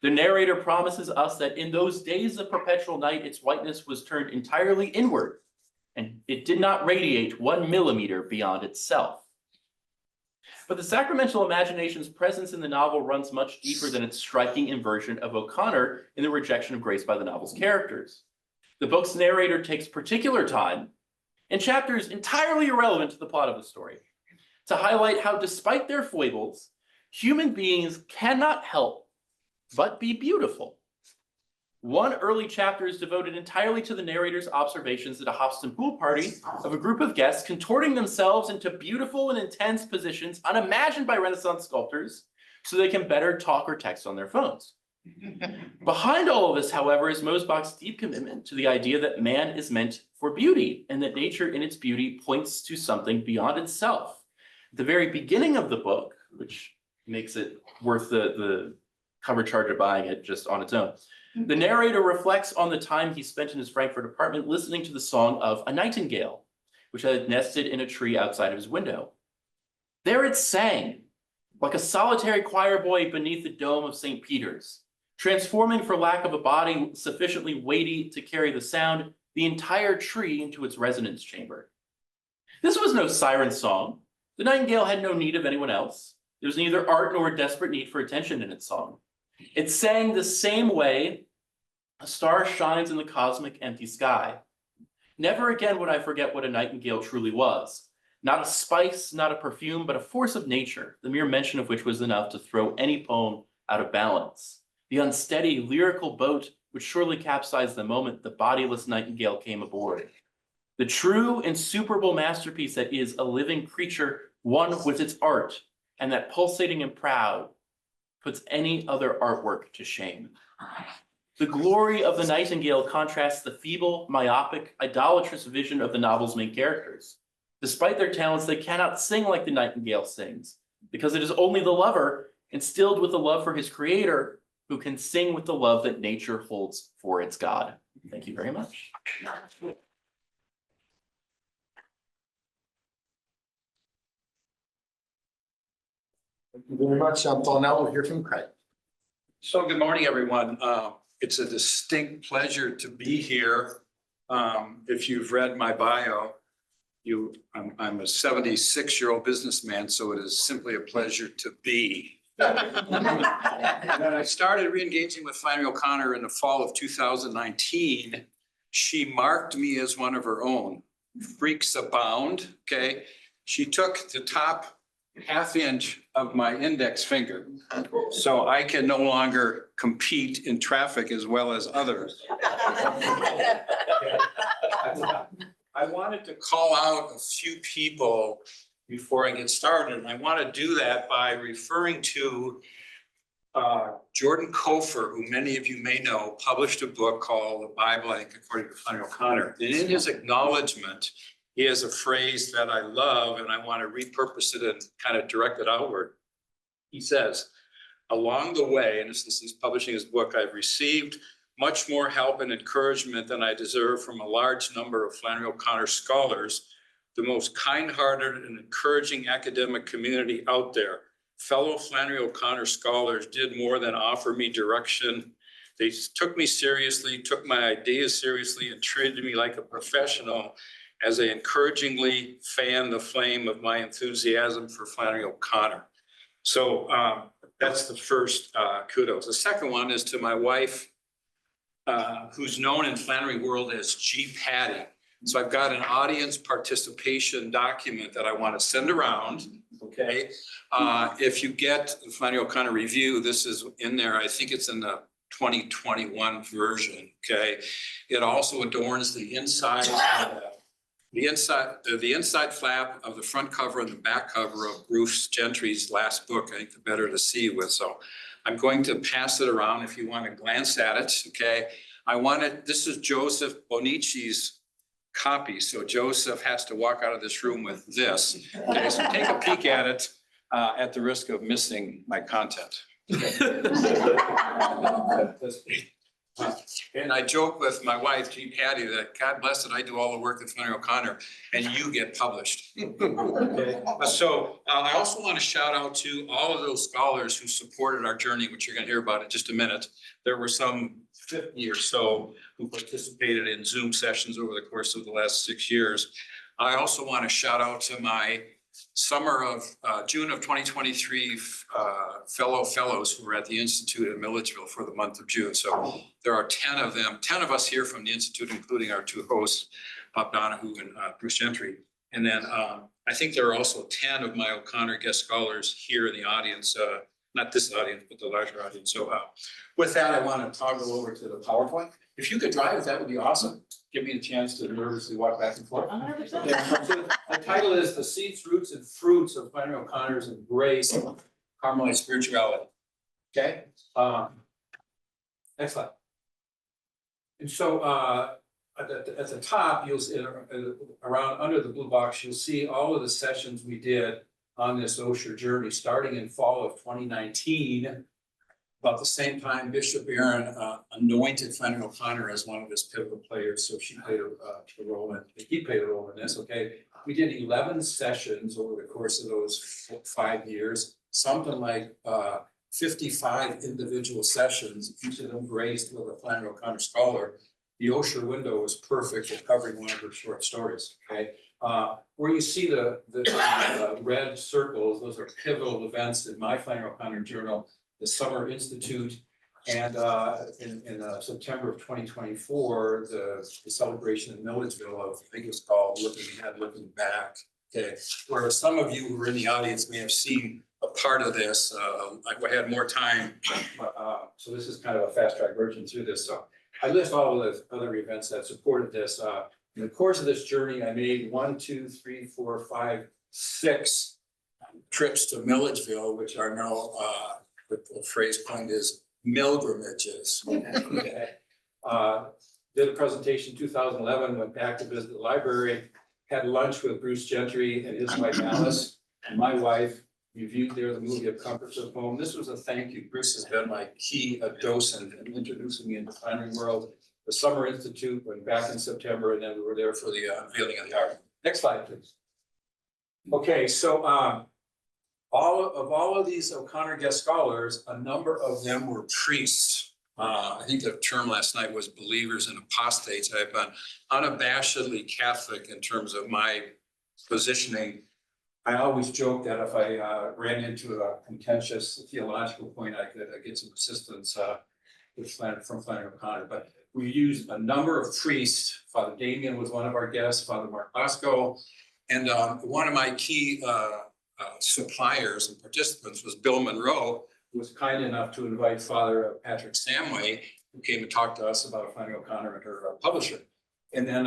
The narrator promises us that in those days of perpetual night, its whiteness was turned entirely inward, and it did not radiate 1 millimeter beyond itself. But the sacramental imagination's presence in the novel runs much deeper than its striking inversion of O'Connor in the rejection of grace by the novel's characters. The book's narrator takes particular time, in chapters entirely irrelevant to the plot of the story, to highlight how, despite their foibles, human beings cannot help but be beautiful. One early chapter is devoted entirely to the narrator's observations at a Hobston pool party of a group of guests contorting themselves into beautiful and intense positions unimagined by Renaissance sculptors so they can better talk or text on their phones. Behind all of this, however, is Mosbach's deep commitment to the idea that man is meant for beauty and that nature in its beauty points to something beyond itself. At the very beginning of the book, which makes it worth the cover charge of buying it just on its own, the narrator reflects on the time he spent in his Frankfurt apartment listening to the song of a nightingale, which had nested in a tree outside of his window. There it sang, like a solitary choir boy beneath the dome of St. Peter's, transforming, for lack of a body sufficiently weighty to carry the sound, the entire tree into its resonance chamber. This was no siren song. The nightingale had no need of anyone else. There was neither art nor a desperate need for attention in its song. It sang the same way a star shines in the cosmic empty sky. Never again would I forget what a nightingale truly was. Not a spice, not a perfume, but a force of nature, the mere mention of which was enough to throw any poem out of balance. The unsteady, lyrical boat would surely capsize the moment the bodiless nightingale came aboard. The true, insuperable masterpiece that is a living creature, one with its art, and that pulsating and proud puts any other artwork to shame. The glory of the nightingale contrasts the feeble, myopic, idolatrous vision of the novel's main characters. Despite their talents, they cannot sing like the nightingale sings, because it is only the lover, instilled with the love for his creator, who can sing with the love that nature holds for its God. Thank you very much. Thank you very much, Paul. Now we'll hear from Craig. So good morning, everyone. It's a distinct pleasure to be here. If you've read my bio, I'm a 76-year-old businessman, so it is simply a pleasure to be. And I started re-engaging with Flannery O'Connor in the fall of 2019, She marked me as one of her own. Freaks abound, okay? She took the top ½ inch of my index finger, so I can no longer compete in traffic as well as others. I wanted to call out a few people before I get started, and I want to do that by referring to Jordan Kofer, who many of you may know, published a book called The Bible, I think, according to Flannery O'Connor. And in his acknowledgement, he has a phrase that I love, and I want to repurpose it and kind of direct it outward. He says, along the way, and this is publishing his book, I've received much more help and encouragement than I deserve from a large number of Flannery O'Connor scholars, the most kind-hearted and encouraging academic community out there. Fellow Flannery O'Connor scholars did more than offer me direction. They took me seriously, took my ideas seriously, and treated me like a professional as they encouragingly fanned the flame of my enthusiasm for Flannery O'Connor. So that's the first kudos. The second one is to my wife, who's known in Flannery world as G. Patty. So I've got an audience participation document that I want to send around, okay? If you get the Flannery O'Connor review, this is in there. I think it's in the 2021 version, okay? It also adorns the inside, the inside flap of the front cover and the back cover of Bruce Gentry's last book, I think The Better to See With. So I'm going to pass it around if you want to glance at it, okay? This is Joseph Bonici's copy. So Joseph has to walk out of this room with this. Okay, so take a peek at it at the risk of missing my content. And I joke with my wife, Jean Patty, that God bless it, I do all the work with Flannery O'Connor and you get published. Okay. So I also want to shout out to all of those scholars who supported our journey, which you're going to hear about in just a minute. There were some 50 or so who participated in Zoom sessions over the course of the last 6 years. I also want to shout out to my June of 2023 fellows who were at the Institute in Milledgeville for the month of June. So there are 10 of them, 10 of us here from the Institute, including our two hosts, Bob Donahue and Bruce Gentry. And then I think there are also 10 of my O'Connor guest scholars here in the audience, not this audience, but the larger audience. So with that, I want to toggle over to the PowerPoint. If you could drive it, that would be awesome. Give me a chance to nervously walk back and forth. 100%. The title is The Seeds, Roots, and Fruits of Flannery O'Connor's Embrace Carmelite Spirituality. Okay. Next slide. And so at the top, you'll see around under the blue box, you'll see all of the sessions we did on this Osher journey, starting in fall of 2019. About the same time, Bishop Eyre anointed Flannery O'Connor as one of his pivotal players, so he played a role in this. Okay, we did 11 sessions over the course of those 5 years, something like 55 individual sessions, each of them graced with a Flannery O'Connor scholar. The Osher window was perfect for covering one of her short stories. Okay, where you see the red circles, those are pivotal events in my Flannery O'Connor journal. The Summer Institute, and in September of 2024, the celebration in Milledgeville of, I think it was called Looking Ahead, Looking Back. Okay, where some of you who were in the audience may have seen a part of this. I had more time, so this is kind of a fast track version through this. So I list all of the other events that supported this. In the course of this journey, I made 1, 2, 3, 4, 5, 6 trips to Milledgeville, which are now the phrase coined is milgramages. Okay. Did a presentation in 2011, went back to visit the library, had lunch with Bruce Gentry and his wife Alice, and my wife, reviewed there the movie of Comforts of Home. This was a thank you. Bruce has been my key docent in introducing me into the Flannery world. The Summer Institute went back in September, and then we were there for the unveiling of the art. Next slide, please. Okay, so all of these O'Connor guest scholars, a number of them were priests. I think the term last night was believers and apostates. I've been unabashedly Catholic in terms of my positioning. I always joke that if I ran into a contentious theological point, I could get some assistance from Flannery O'Connor. But we used a number of priests. Father Damien was one of our guests, Father Mark Bosco. And one of my key suppliers and participants was Bill Monroe, who was kind enough to invite Father Patrick Samway, who came to talk to us about Flannery O'Connor and her publisher. And then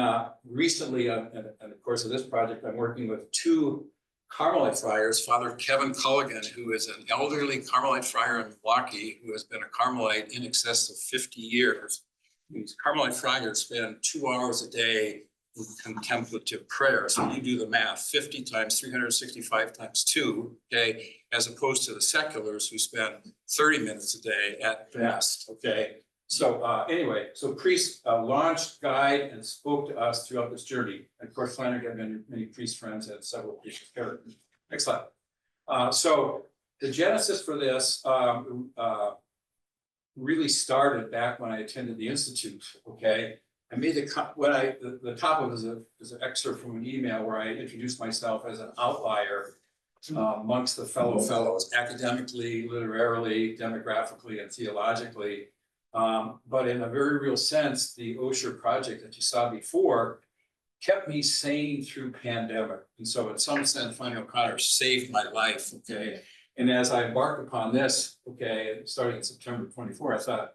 recently, in the course of this project, I'm working with two Carmelite friars, Father Kevin Culligan, who is an elderly Carmelite friar in Milwaukee, who has been a Carmelite in excess of 50 years. These Carmelite friars spend 2 hours a day in contemplative prayer. So you do the math, 50 times 365 times 2, okay, as opposed to the seculars who spend 30 minutes a day at best, okay? So anyway, so priest launched, guide, and spoke to us throughout this journey. And of course, Flannery had many priest friends and several priest characters. Next slide. So the genesis for this really started back when I attended the Institute, okay? I made the top of it is an excerpt from an email where I introduced myself as an outlier amongst the fellows, academically, literarily, demographically, and theologically. But in a very real sense, the Osher project that you saw before kept me sane through pandemic. And so in some sense, Flannery O'Connor saved my life, okay? And as I embarked upon this, okay, starting in September 24, I thought,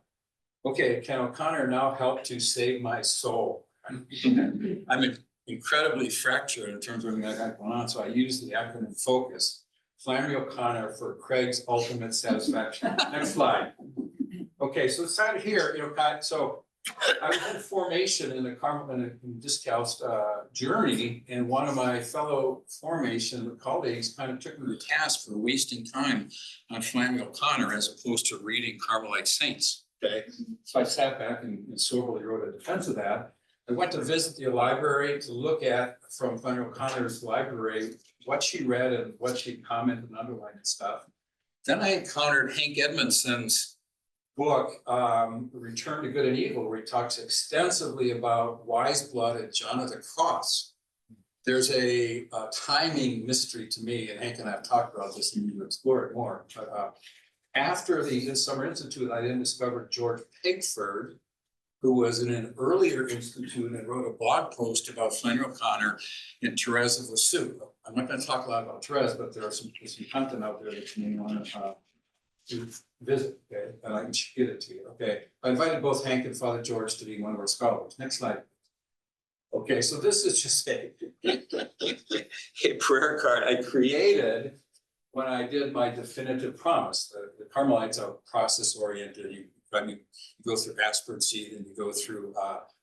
okay, can O'Connor now help to save my soul? I'm incredibly fractured in terms of everything I got going on, so I used the acronym FOCUS. Flannery O'Connor for Craig's ultimate satisfaction. Next slide. Okay, so it's time here, so I was in formation in the Carmelite and Discalced journey, and one of my fellow formation colleagues kind of took me to task for wasting time on Flannery O'Connor as opposed to reading Carmelite saints. Okay, so I sat back and soberly wrote a defense of that. I went to visit the library to look at from Flannery O'Connor's library what she read and what she commented and underlined and stuff. Then I encountered Hank Edmondson's book, Return to Good and Evil, where he talks extensively about wise blood and John of the Cross. There's a timing mystery to me, and Hank and I have talked about this and to explore it more. But after the Summer Institute, I then discovered George Pigford, who was in an earlier institute and wrote a blog post about Flannery O'Connor and Therese of Lisieux. I'm not going to talk a lot about Therese, but there's some content out there that you may want to visit, okay, and I can get it to you, okay. I invited both Hank and Father George to be one of our scholars. Next slide. Okay, so this is just a prayer card I created when I did my definitive promise. The Carmelites are process oriented. You go through aspiracy, and you go through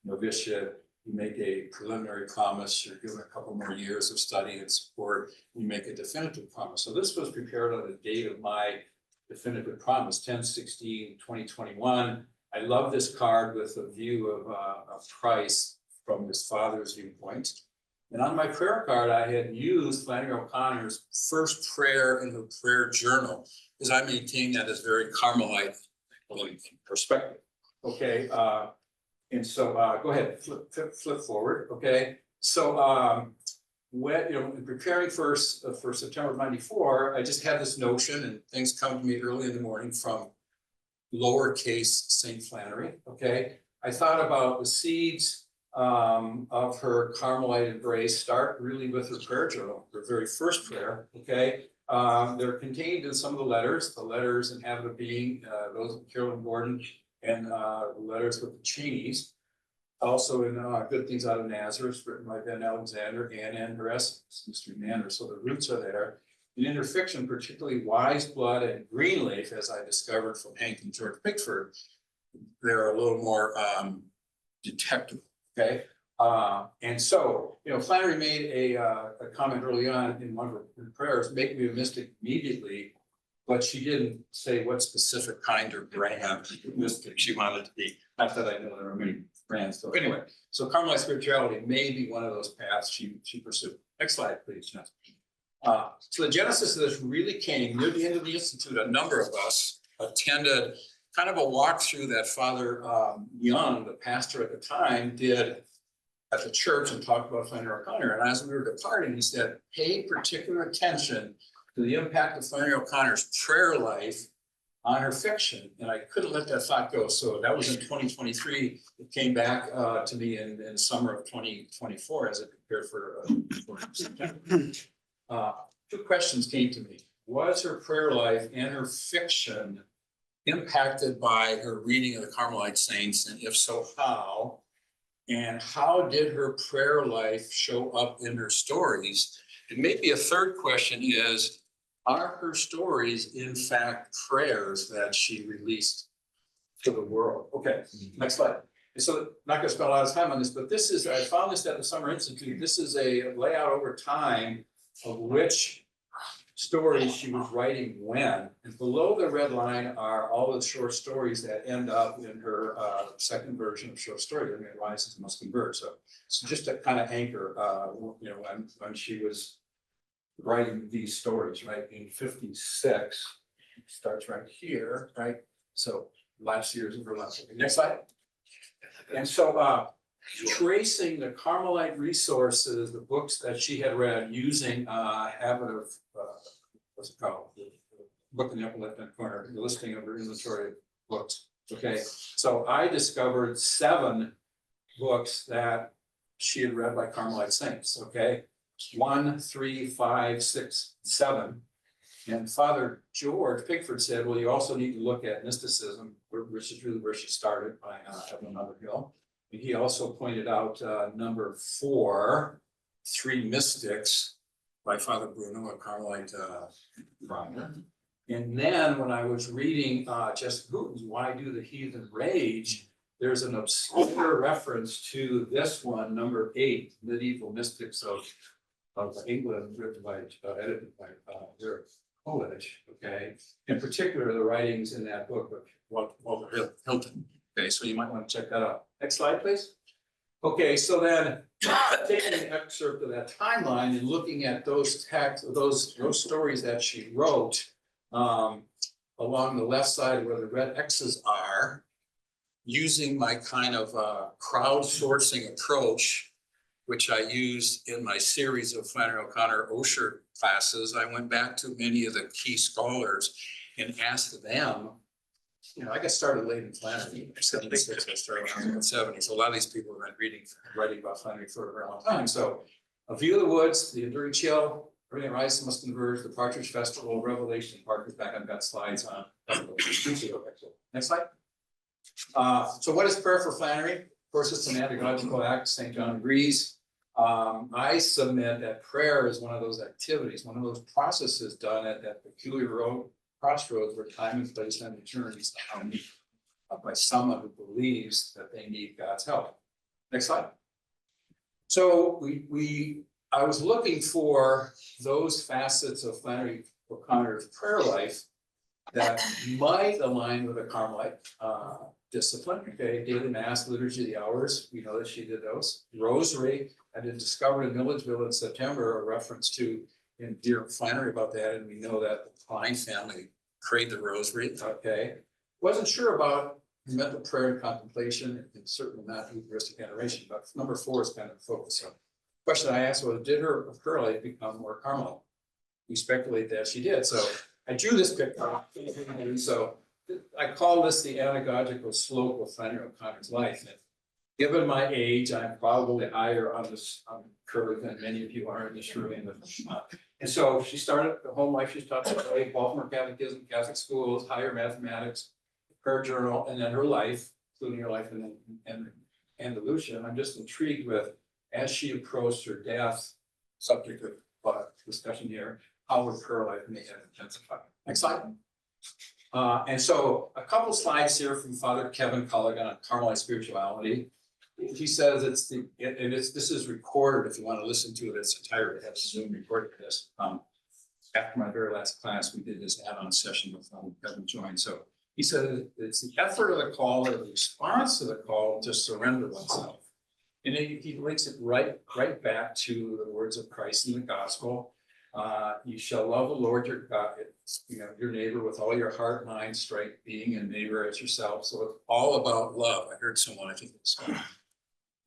novitiate. You make a preliminary promise. You're given a couple more years of study and support. You make a definitive promise. So this was prepared on the date of my definitive promise, 10/16/2021. I love this card with a view of Christ from his father's viewpoint. And on my prayer card, I had used Flannery O'Connor's first prayer in the prayer journal, because I maintain that as very Carmelite perspective. Okay, and so go ahead, flip forward. Okay, so when in preparing for September '94, I just had this notion, and things come to me early in the morning from lowercase Saint Flannery. Okay, I thought about the seeds of her Carmelite embrace start really with her prayer journal, her very first prayer. Okay, they're contained in some of the letters in Habit of Being, those of Carolyn Gordon, and the letters with the Cheneys. Also in Good Things Out of Nazareth, written by Ben Alexander, Anna and her essays, Mystery Manor. So the roots are there. In interfiction, particularly Wise Blood and Greenleaf, as I discovered from Hank and George Pickford, they're a little more detectable. Okay, and so Flannery made a comment early on in one of her prayers, "Make me a mystic immediately," but she didn't say what specific kind or brand mystic she wanted to be. Not that I know there are many brands. So anyway, so Carmelite spirituality may be one of those paths she pursued. Next slide, please, Jeff. So the genesis of this really came near the end of the Institute. A number of us attended kind of a walkthrough that Father Young, the pastor at the time, did at the church and talked about Flannery O'Connor. And as we were departing, he said, pay particular attention to the impact of Flannery O'Connor's prayer life on her fiction, and I couldn't let that thought go. So that was in 2023. It came back to me in summer of 2024 as I prepared for September. Two questions came to me. Was her prayer life and her fiction impacted by her reading of the Carmelite saints, and if so, how? And how did her prayer life show up in her stories? And maybe a third question is, are her stories in fact prayers that she released to the world? Okay, next slide. And so, not gonna spend a lot of time on this, but this is, I found this at the Summer Institute. This is a layout over time of which stories she was writing when. And below the red line are all the short stories that end up in her second version of short story, The Rises Must Converge. So just to kind of anchor, when she was writing these stories, right, in 56, starts right here, right? So last year's overlap. Next slide. And so tracing the Carmelite resources, the books that she had read using habit of, what's it called? The book in the upper left-hand corner, the listing of her inventory of books. Okay, so I discovered 7 books that she had read by Carmelite saints, okay? 1, 3, 5, 6, 7. And Father George Pickford said, well, you also need to look at mysticism, which is really where she started by Evelyn Underhill. And he also pointed out number 4, 3 Mystics by Father Bruno, a Carmelite writer. And then when I was reading Jessica Hooton's Why Do the Heathen Rage, there's an obscure reference to this one, number 8, Medieval Mystics of England, written by, edited by their Coleridge, okay? In particular, the writings in that book of Walter Hilton. Okay, so you might want to check that out. Next slide, please. Okay, so then taking an excerpt of that timeline and looking at those texts, those stories that she wrote along the left side where the red X's are, using my kind of crowdsourcing approach, which I used in my series of Flannery O'Connor Osher classes. I went back to many of the key scholars and asked them, I got started late in Flannery, 76, I started in the 70s. So a lot of these people have been writing about Flannery for a very long time. So A View of the Woods, The Enduring Chill, Everything Rises Must Converge, The Partridge Festival, Revelation, Parker's back. I've got slides on. Next slide. So what is prayer for Flannery? Of course, it's an antagogical act. St. John agrees. I submit that prayer is one of those activities, one of those processes done at that peculiar crossroads where time and place and eternity is found by someone who believes that they need God's help. Next slide. So I was looking for those facets of Flannery O'Connor's prayer life that might align with a Carmelite discipline. Okay, daily mass, liturgy of the hours. We know that she did those. Rosary, I did discover in Milledgeville in September a reference to in Dear Flannery about that, and we know that the Klein family prayed the Rosary. Okay, wasn't sure about mental prayer and contemplation, and certainly not Eucharistic adoration. But number 4 is kind of the focus. So, question I asked was, did her life become more Carmelite? We speculate that she did. So I drew this picture, and so I call this the anagogical slope of Flannery O'Connor's life. And given my age, I'm probably higher on this curve than many of you are in this room. And so she started the home life she's taught today, Baltimore Catechism, Catholic schools, higher mathematics, prayer journal, and then her life, including her life in Andalusia. I'm just intrigued with, as she approached her death, subject of discussion here, how her prayer life may have intensified. Next slide. And so a couple slides here from Father Kevin Culligan on Carmelite spirituality. He says this is recorded if you want to listen to it its entirety. I have Zoom recording this. After my very last class, we did this add-on session with Kevin joined. So he said it's the effort of the call or the response to the call to surrender oneself. And he links it right back to the words of Christ in the gospel. You shall love the Lord your God, your neighbor with all your heart, mind, strength, being, and neighbor as yourself. So it's all about love. I heard someone, I think it's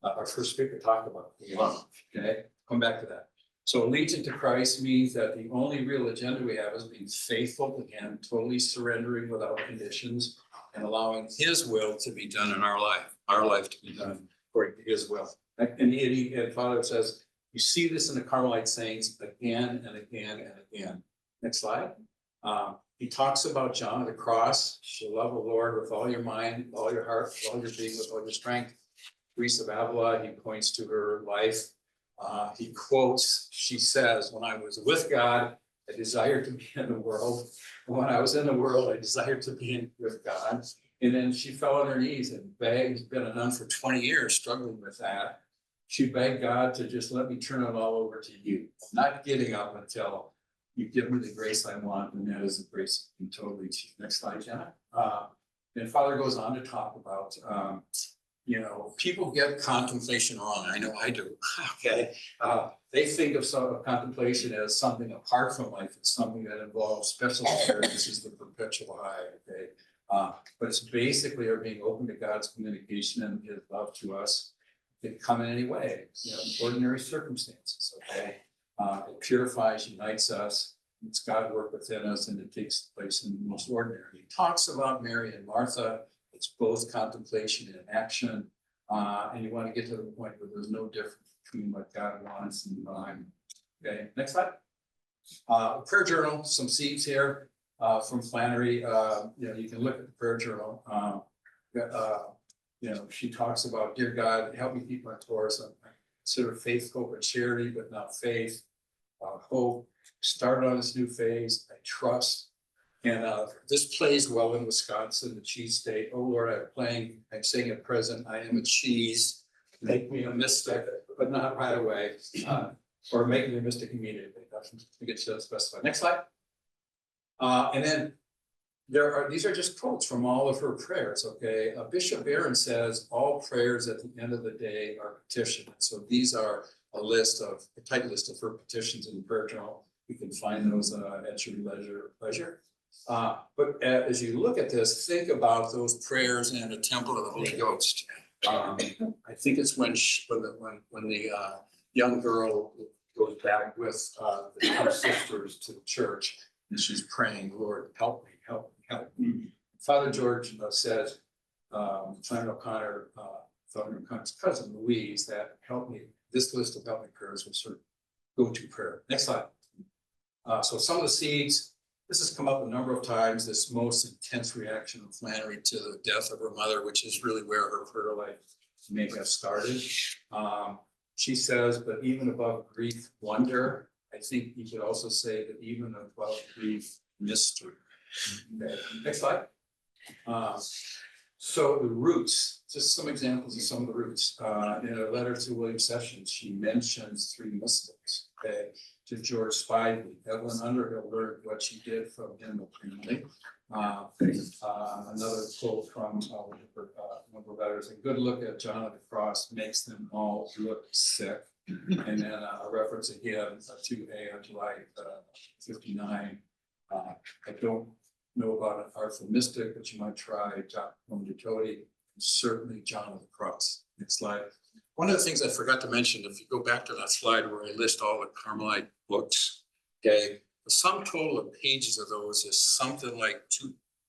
our first speaker talk about love. Okay, come back to that. So allegiance to Christ means that the only real agenda we have is being faithful, again, totally surrendering without conditions and allowing his will to be done in our life to be done according to his will. And Father says, you see this in the Carmelite saints again and again and again. Next slide. He talks about John of the cross. You shall love the Lord with all your mind, all your heart, with all your being, with all your strength. Teresa of Avila, he points to her life. He quotes, she says, when I was with God, I desired to be in the world. When I was in the world, I desired to be with God. And then she fell on her knees and begged, been a nun for 20 years, struggling with that. She begged God to just let me turn it all over to you, not giving up until you give me the grace I want, and that is the grace you totally. Next slide, Jenna. And Father goes on to talk about, people get contemplation wrong. I know I do. Okay. They think of contemplation as something apart from life. It's something that involves special experiences, the perpetual high. Okay. But it's basically our being open to God's communication and his love to us. It can come in any way, ordinary circumstances. Okay. It purifies, unites us. It's God work within us, and it takes place in the most ordinary. He talks about Mary and Martha. It's both contemplation and action. And you want to get to the point where there's no difference between what God wants and what I'm. Okay, next slide. Prayer journal, some seeds here from Flannery. You can look at the prayer journal. She talks about, dear God, help me keep my Taurus. I consider faith, hope, and charity, but not faith. Hope, started on this new phase. I trust. And this plays well in Wisconsin, the cheese state. Oh Lord, I'm saying at present, I am a cheese. Make me a mystic, but not right away. Or make me a mystic immediately. To get to specify. Next slide. And then these are just quotes from all of her prayers. Okay. Bishop Eyre says all prayers at the end of the day are petitions. So these are a tight list of her petitions in the prayer journal. You can find those at your pleasure. But as you look at this, think about those prayers in the temple of the Holy Ghost. I think it's when the young girl goes back with the two sisters to the church, and she's praying, Lord, help me, help me, help me. Father George says, Flannery O'Connor's cousin Louise, that help me. This list of help me prayers was sort of go-to prayer. Next slide. So some of the seeds. This has come up a number of times, this most intense reaction of Flannery to the death of her mother, which is really where her prayer life may have started. She says, but even above grief, wonder. I think you could also say that even above grief, mystery. Okay. Next slide. So the roots, just some examples of some of the roots. In a letter to William Sessions, she mentions three mystics. Okay. To George Spivey, Evelyn Underhill learned what she did from him apparently. Another quote from one of the letters: a good look at John of the Cross makes them all look sick. And then a reference again to Eyre, July 59. I don't know about an artful mystic, but you might try John Jody, certainly John of the Cross. Next slide. One of the things I forgot to mention, if you go back to that slide where I list all the Carmelite books, okay, the sum total of pages of those is something like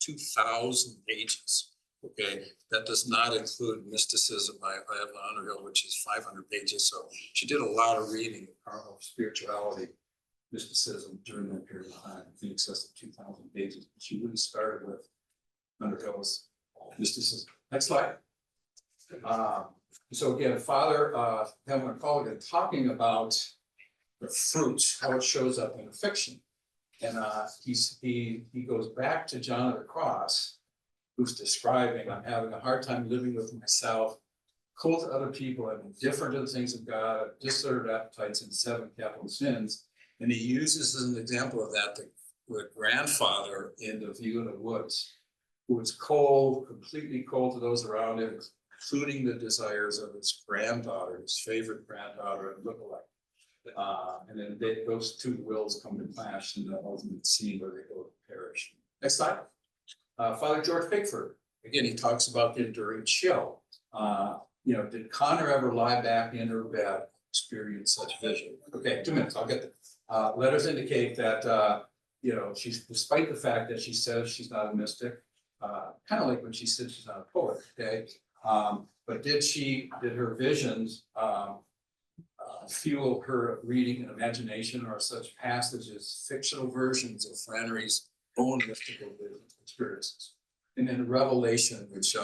2,000 pages. Okay, that does not include mysticism by Evelyn Underhill, which is 500 pages. So she did a lot of reading of spirituality, mysticism during that period of time, in excess of 2,000 pages. She really started with Underhill's mysticism. Next slide. So again, Father Helen Colligan talking about the fruits, how it shows up in the fiction. And he goes back to John of the Cross, who's describing, I'm having a hard time living with myself, cold to other people, I'm indifferent to the things of God, I've disordered appetites and 7 capital sins. And he uses as an example of that the grandfather in The View in the Woods, who was cold, completely cold to those around him, including the desires of his granddaughter, his favorite granddaughter and lookalike. And then those two wills come to clash in the ultimate scene where they both perish. Next slide. Father George Pickford, again, he talks about the enduring chill. Did Connor ever lie back in her bed, experience such vision. Okay, 2 minutes, I'll get there. Letters indicate that, you know, she's, despite the fact that she says she's not a mystic, kind of like when she said she's not a poet, okay? But did her visions, fuel her reading and imagination, or such passages, fictional versions of Flannery's own mystical experiences? And then Revelation, which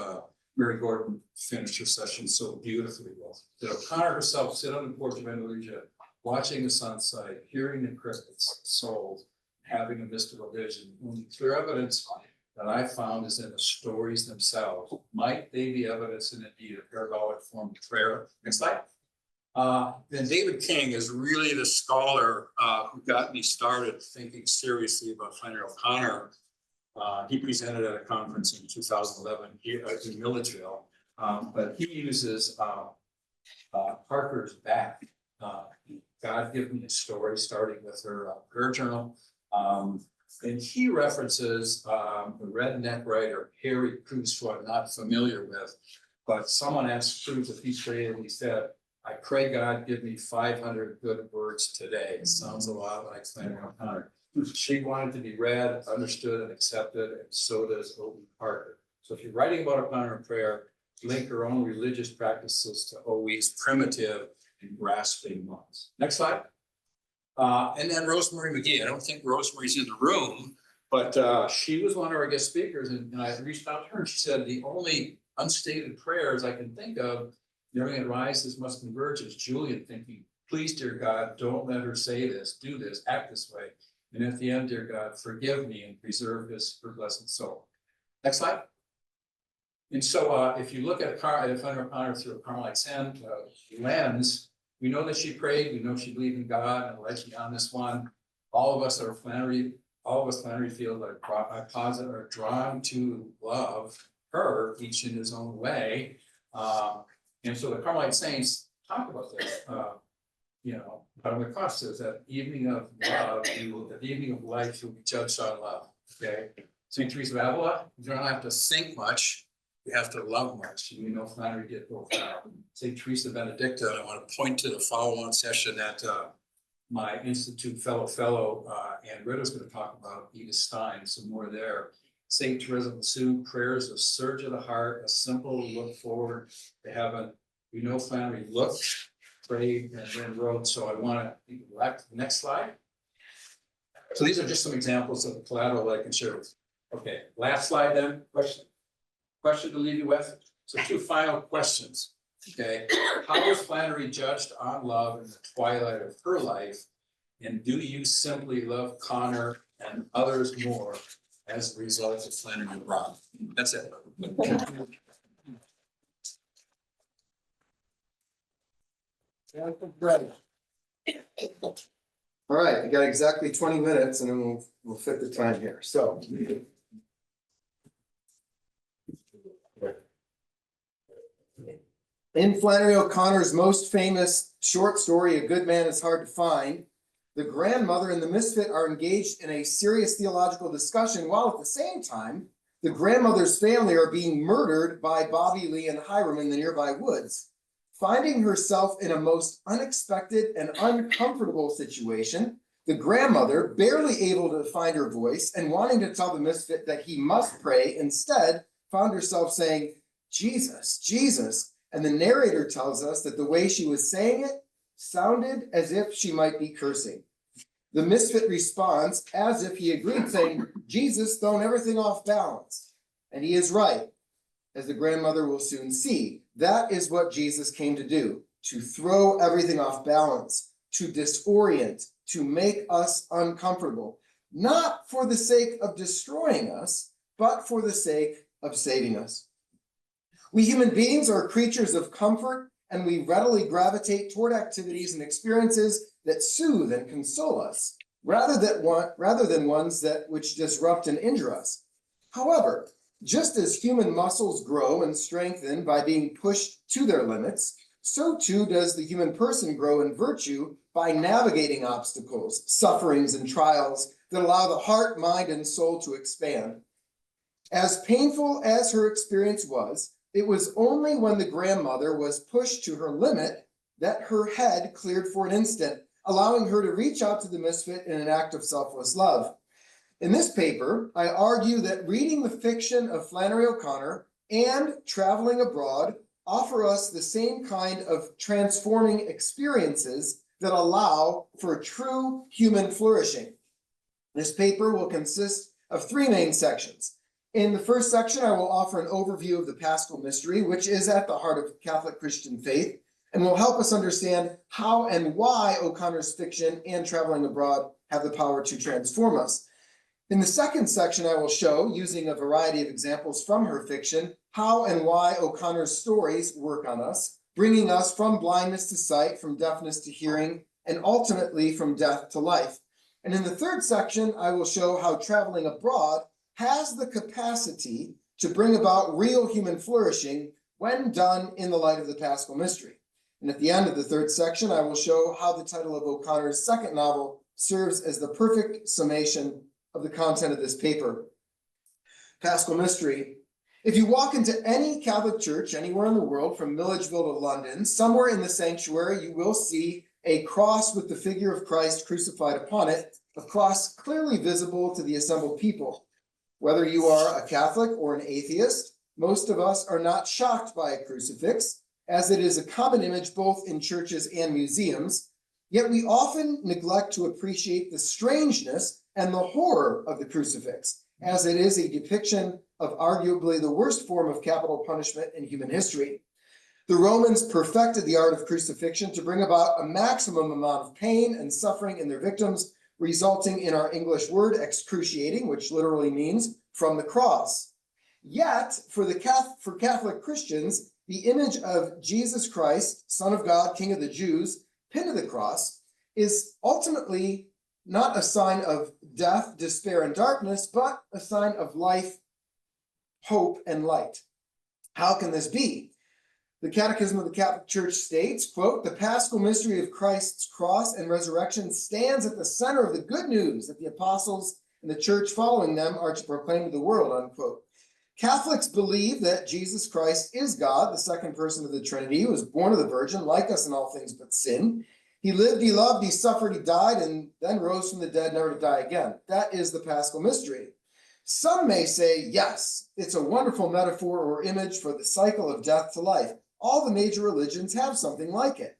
Mary Gordon finished her session so beautifully well. Did O'Connor herself sit on the porch of Andalusia, watching the sunset, hearing the crickets, souls, having a mystical vision? Only clear evidence that I found is in the stories themselves. Might they be evidence in indeed a parabolic form of prayer? Next slide. Then David King is really the scholar who got me started thinking seriously about Flannery O'Connor. He presented at a conference in 2011 here in Milledgeville, but he uses Parker's back. God Give Me a Story, starting with her prayer journal. And he references the redneck writer Harry Cruz, who I'm not familiar with, but someone asked Cruz if he prayed, and he said, "I pray God give me 500 good words today." It sounds a lot like Flannery O'Connor. She wanted to be read, understood, and accepted, and so does O.E. Parker. So if you're writing about O'Connor in prayer, link her own religious practices to O.E.'s primitive and grasping ones. Next slide. And then Rosemary McGee. I don't think Rosemary's in the room, but she was one of our guest speakers, and I reached out to her, and she said the only unstated prayers I can think of during it rises must converge is Julian thinking, "Please, dear God, don't let her say this, do this, act this way. And at the end, dear God, forgive me and preserve her blessed soul." Next slide. And so if you look at Flannery O'Connor through a Carmelite lens, we know that she prayed, we know she believed in God, and right beyond this one, all of us Flannery field are drawn to love her, each in his own way. And so the Carmelite saints talk about this. You know, but on the cross says that evening of love, at the evening of life, you'll be judged on love. Okay. St. Teresa of Avila, you don't have to think much, you have to love much. And we know Flannery did both. St. Teresa Benedicta, I want to point to the follow-on session that my Institute fellow Ann Ritter's going to talk about, Edith Stein, some more there. St. Teresa of Lisieux, prayers of surge of the heart, a simple look forward to heaven. We know Flannery looked, prayed, and then wrote. So I want to go back to the next slide. So these are just some examples of the collateral that I can share with you. Okay, last slide then. Question to leave you with. So 2 final questions. Okay, how was Flannery judged on love in the twilight of her life? And do you simply love Connor and others more as a result of Flannery and Rob? That's it. All right, we got exactly 20 minutes and then we'll fit the time here. So. In Flannery O'Connor's most famous short story, A Good Man is Hard to Find, the grandmother and the misfit are engaged in a serious theological discussion, while at the same time, the grandmother's family are being murdered by Bobby Lee and Hiram in the nearby woods. Finding herself in a most unexpected and uncomfortable situation, the grandmother, barely able to find her voice and wanting to tell the misfit that he must pray, instead found herself saying, "Jesus, Jesus." And the narrator tells us that the way she was saying it sounded as if she might be cursing. The misfit responds as if he agreed, saying, "Jesus, thrown everything off balance." And he is right, as the grandmother will soon see. That is what Jesus came to do, to throw everything off balance, to disorient, to make us uncomfortable, not for the sake of destroying us, but for the sake of saving us. We human beings are creatures of comfort, and we readily gravitate toward activities and experiences that soothe and console us, rather than ones which disrupt and injure us. However, just as human muscles grow and strengthen by being pushed to their limits, so too does the human person grow in virtue by navigating obstacles, sufferings, and trials that allow the heart, mind, and soul to expand. As painful as her experience was, it was only when the grandmother was pushed to her limit that her head cleared for an instant, allowing her to reach out to the misfit in an act of selfless love. In this paper, I argue that reading the fiction of Flannery O'Connor and traveling abroad offer us the same kind of transforming experiences that allow for true human flourishing. This paper will consist of three main sections. In the first section, I will offer an overview of the Paschal Mystery, which is at the heart of Catholic Christian faith, and will help us understand how and why O'Connor's fiction and traveling abroad have the power to transform us. In the second section, I will show, using a variety of examples from her fiction, how and why O'Connor's stories work on us, bringing us from blindness to sight, from deafness to hearing, and ultimately from death to life. And in the third section, I will show how traveling abroad has the capacity to bring about real human flourishing when done in the light of the Paschal Mystery. And at the end of the third section, I will show how the title of O'Connor's second novel serves as the perfect summation of the content of this paper. Paschal Mystery. If you walk into any Catholic church anywhere in the world, from Milledgeville to London, somewhere in the sanctuary, you will see a cross with the figure of Christ crucified upon it, a cross clearly visible to the assembled people. Whether you are a Catholic or an atheist, most of us are not shocked by a crucifix, as it is a common image both in churches and museums, yet we often neglect to appreciate the strangeness and the horror of the crucifix, as it is a depiction of arguably the worst form of capital punishment in human history. The Romans perfected the art of crucifixion to bring about a maximum amount of pain and suffering in their victims, resulting in our English word excruciating, which literally means from the cross. Yet, for Catholic Christians, the image of Jesus Christ, Son of God, King of the Jews, pinned to the cross, is ultimately not a sign of death, despair, and darkness, but a sign of life, hope, and light. How can this be? The Catechism of the Catholic Church states, quote, "The Paschal mystery of Christ's cross and resurrection stands at the center of the good news that the apostles and the church following them are to proclaim to the world," unquote. Catholics believe that Jesus Christ is God, the second person of the Trinity, who was born of the Virgin, like us in all things but sin. He lived, he loved, he suffered, he died, and then rose from the dead, never to die again. That is the Paschal mystery. Some may say, yes, it's a wonderful metaphor or image for the cycle of death to life. All the major religions have something like it.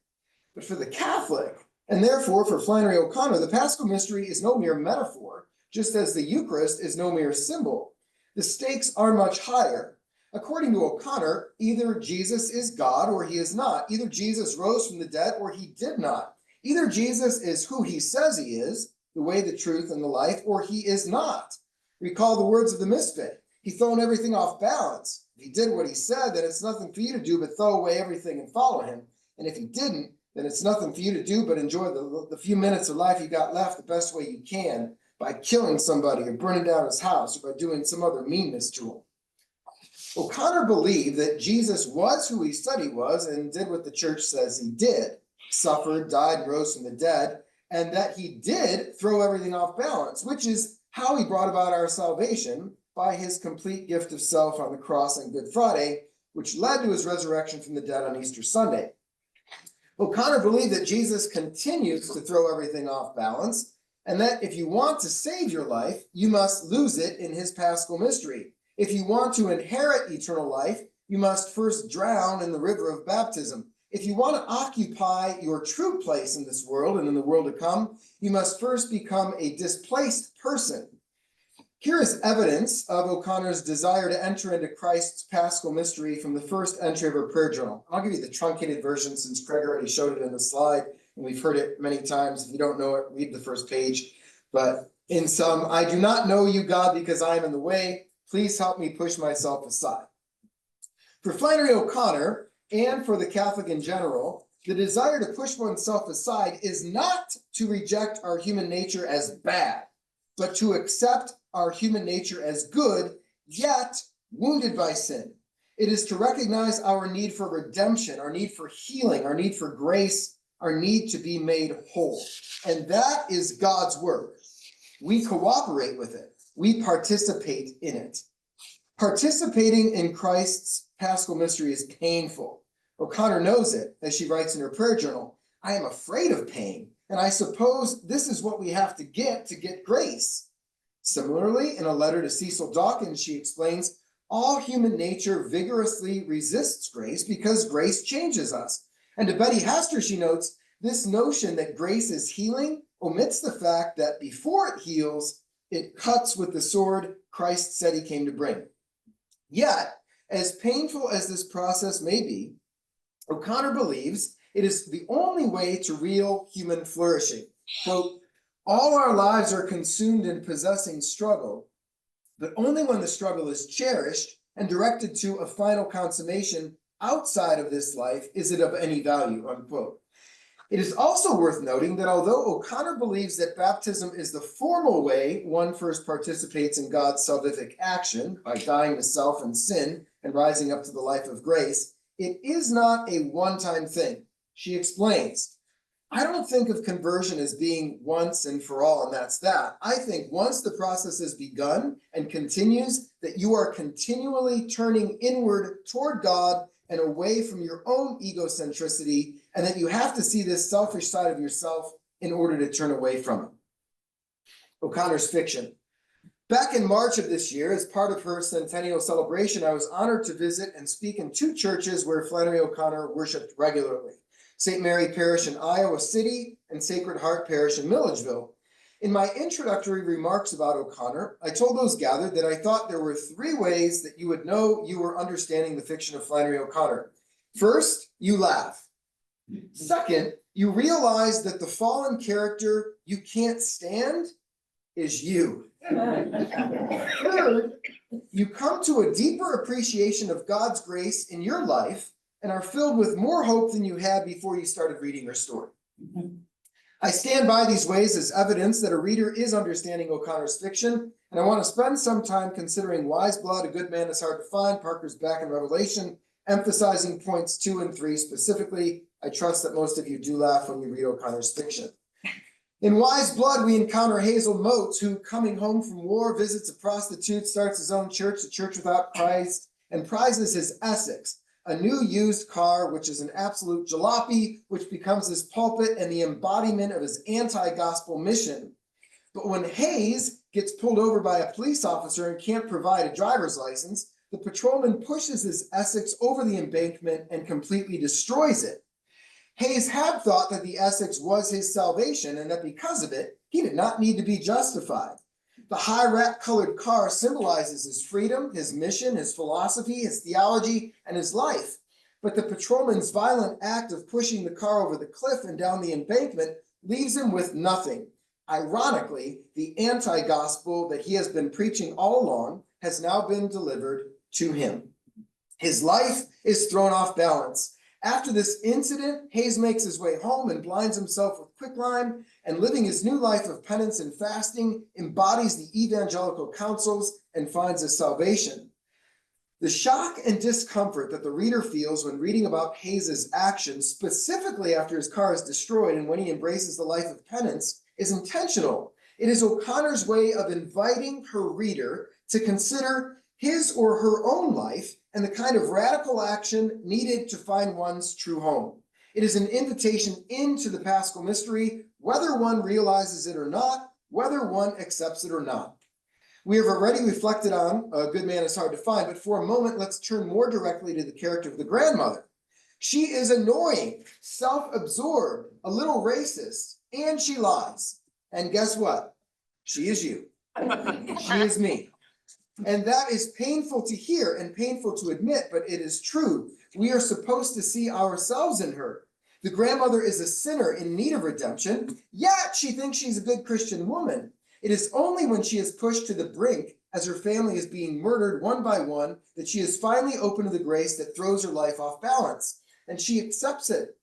But for the Catholic, and therefore for Flannery O'Connor, the Paschal mystery is no mere metaphor, just as the Eucharist is no mere symbol. The stakes are much higher. According to O'Connor, either Jesus is God or he is not. Either Jesus rose from the dead or he did not. Either Jesus is who he says he is, the way, the truth, and the life, or he is not. Recall the words of the misfit. He's thrown everything off balance. If he did what he said, then it's nothing for you to do but throw away everything and follow him. And if he didn't, then it's nothing for you to do but enjoy the few minutes of life you got left the best way you can, by killing somebody or burning down his house or by doing some other meanness to him. O'Connor believed that Jesus was who he said he was and did what the church says he did, suffered, died, rose from the dead, and that he did throw everything off balance, which is how he brought about our salvation by his complete gift of self on the cross on Good Friday, which led to his resurrection from the dead on Easter Sunday. O'Connor believed that Jesus continues to throw everything off balance, and that if you want to save your life, you must lose it in his Paschal mystery. If you want to inherit eternal life, you must first drown in the river of baptism. If you want to occupy your true place in this world and in the world to come, you must first become a displaced person. Here is evidence of O'Connor's desire to enter into Christ's Paschal mystery from the first entry of her prayer journal. I'll give you the truncated version since Craig already showed it in the slide, and we've heard it many times. If you don't know it, read the first page. But in sum, I do not know you, God, because I am in the way. Please help me push myself aside. For Flannery O'Connor, and for the Catholic in general, the desire to push oneself aside is not to reject our human nature as bad, but to accept our human nature as good, yet wounded by sin. It is to recognize our need for redemption, our need for healing, our need for grace, our need to be made whole. And that is God's work. We cooperate with it. We participate in it. Participating in Christ's Paschal mystery is painful. O'Connor knows it, as she writes in her prayer journal. I am afraid of pain, and I suppose this is what we have to get grace. Similarly, in a letter to Cecil Dawkins, she explains, all human nature vigorously resists grace because grace changes us. And to Betty Hester, she notes, this notion that grace is healing omits the fact that before it heals, it cuts with the sword Christ said he came to bring. Yet, as painful as this process may be, O'Connor believes it is the only way to real human flourishing. Quote, all our lives are consumed in possessing struggle, but only when the struggle is cherished and directed to a final consummation outside of this life is it of any value, unquote. It is also worth noting that although O'Connor believes that baptism is the formal way one first participates in God's salvific action by dying to self and sin and rising up to the life of grace, it is not a one-time thing. She explains, I don't think of conversion as being once and for all, and that's that. I think once the process has begun and continues, that you are continually turning inward toward God and away from your own egocentricity, and that you have to see this selfish side of yourself in order to turn away from it. O'Connor's fiction. Back in March of this year, as part of her centennial celebration, I was honored to visit and speak in two churches where Flannery O'Connor worshiped regularly. St. Mary Parish in Iowa City and Sacred Heart Parish in Milledgeville. In my introductory remarks about O'Connor, I told those gathered that I thought there were three ways that you would know you were understanding the fiction of Flannery O'Connor. First, you laugh. Second, you realize that the fallen character you can't stand is you. Third, you come to a deeper appreciation of God's grace in your life and are filled with more hope than you had before you started reading her story. I stand by these ways as evidence that a reader is understanding O'Connor's fiction, and I want to spend some time considering Wise Blood, A Good Man is Hard to Find, Parker's Back in Revelation, emphasizing points 2 and 3 specifically. I trust that most of you do laugh when you read O'Connor's fiction. In Wise Blood, we encounter Hazel Motes, who, coming home from war, visits a prostitute, starts his own church, the Church Without Price, and prizes his Essex, a new used car, which is an absolute jalopy, which becomes his pulpit and the embodiment of his anti-gospel mission. But when Hayes gets pulled over by a police officer and can't provide a driver's license, the patrolman pushes his Essex over the embankment and completely destroys it. Hayes had thought that the Essex was his salvation and that because of it, he did not need to be justified. The high rat-colored car symbolizes his freedom, his mission, his philosophy, his theology, and his life. But the patrolman's violent act of pushing the car over the cliff and down the embankment leaves him with nothing. Ironically, the anti-gospel that he has been preaching all along has now been delivered to him. His life is thrown off balance. After this incident, Hayes makes his way home and blinds himself with quicklime, and living his new life of penance and fasting, embodies the evangelical counsels and finds his salvation. The shock and discomfort that the reader feels when reading about Hayes's actions, specifically after his car is destroyed and when he embraces the life of penance, is intentional. It is O'Connor's way of inviting her reader to consider his or her own life and the kind of radical action needed to find one's true home. It is an invitation into the Paschal mystery, whether one realizes it or not, whether one accepts it or not. We have already reflected on A Good Man is Hard to Find, but for a moment, let's turn more directly to the character of the grandmother. She is annoying, self-absorbed, a little racist, and she lies. And guess what? She is you. She is me. And that is painful to hear and painful to admit, but it is true. We are supposed to see ourselves in her. The grandmother is a sinner in need of redemption, yet she thinks she's a good Christian woman. It is only when she is pushed to the brink, as her family is being murdered one by one, that she is finally open to the grace that throws her life off balance. And she accepts it.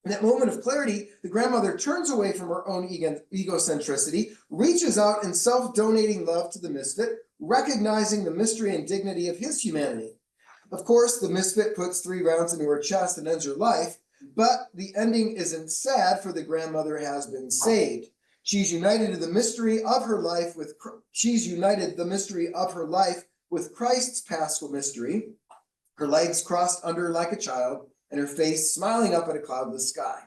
In that moment of clarity, the grandmother turns away from her own egocentricity, reaches out in self-donating love to the misfit, recognizing the mystery and dignity of his humanity. Of course, the misfit puts 3 rounds into her chest and ends her life, but the ending isn't sad, for the grandmother has been saved. She's united to the mystery of her life with Christ's paschal mystery, her legs crossed under her like a child, and her face smiling up at a cloudless sky.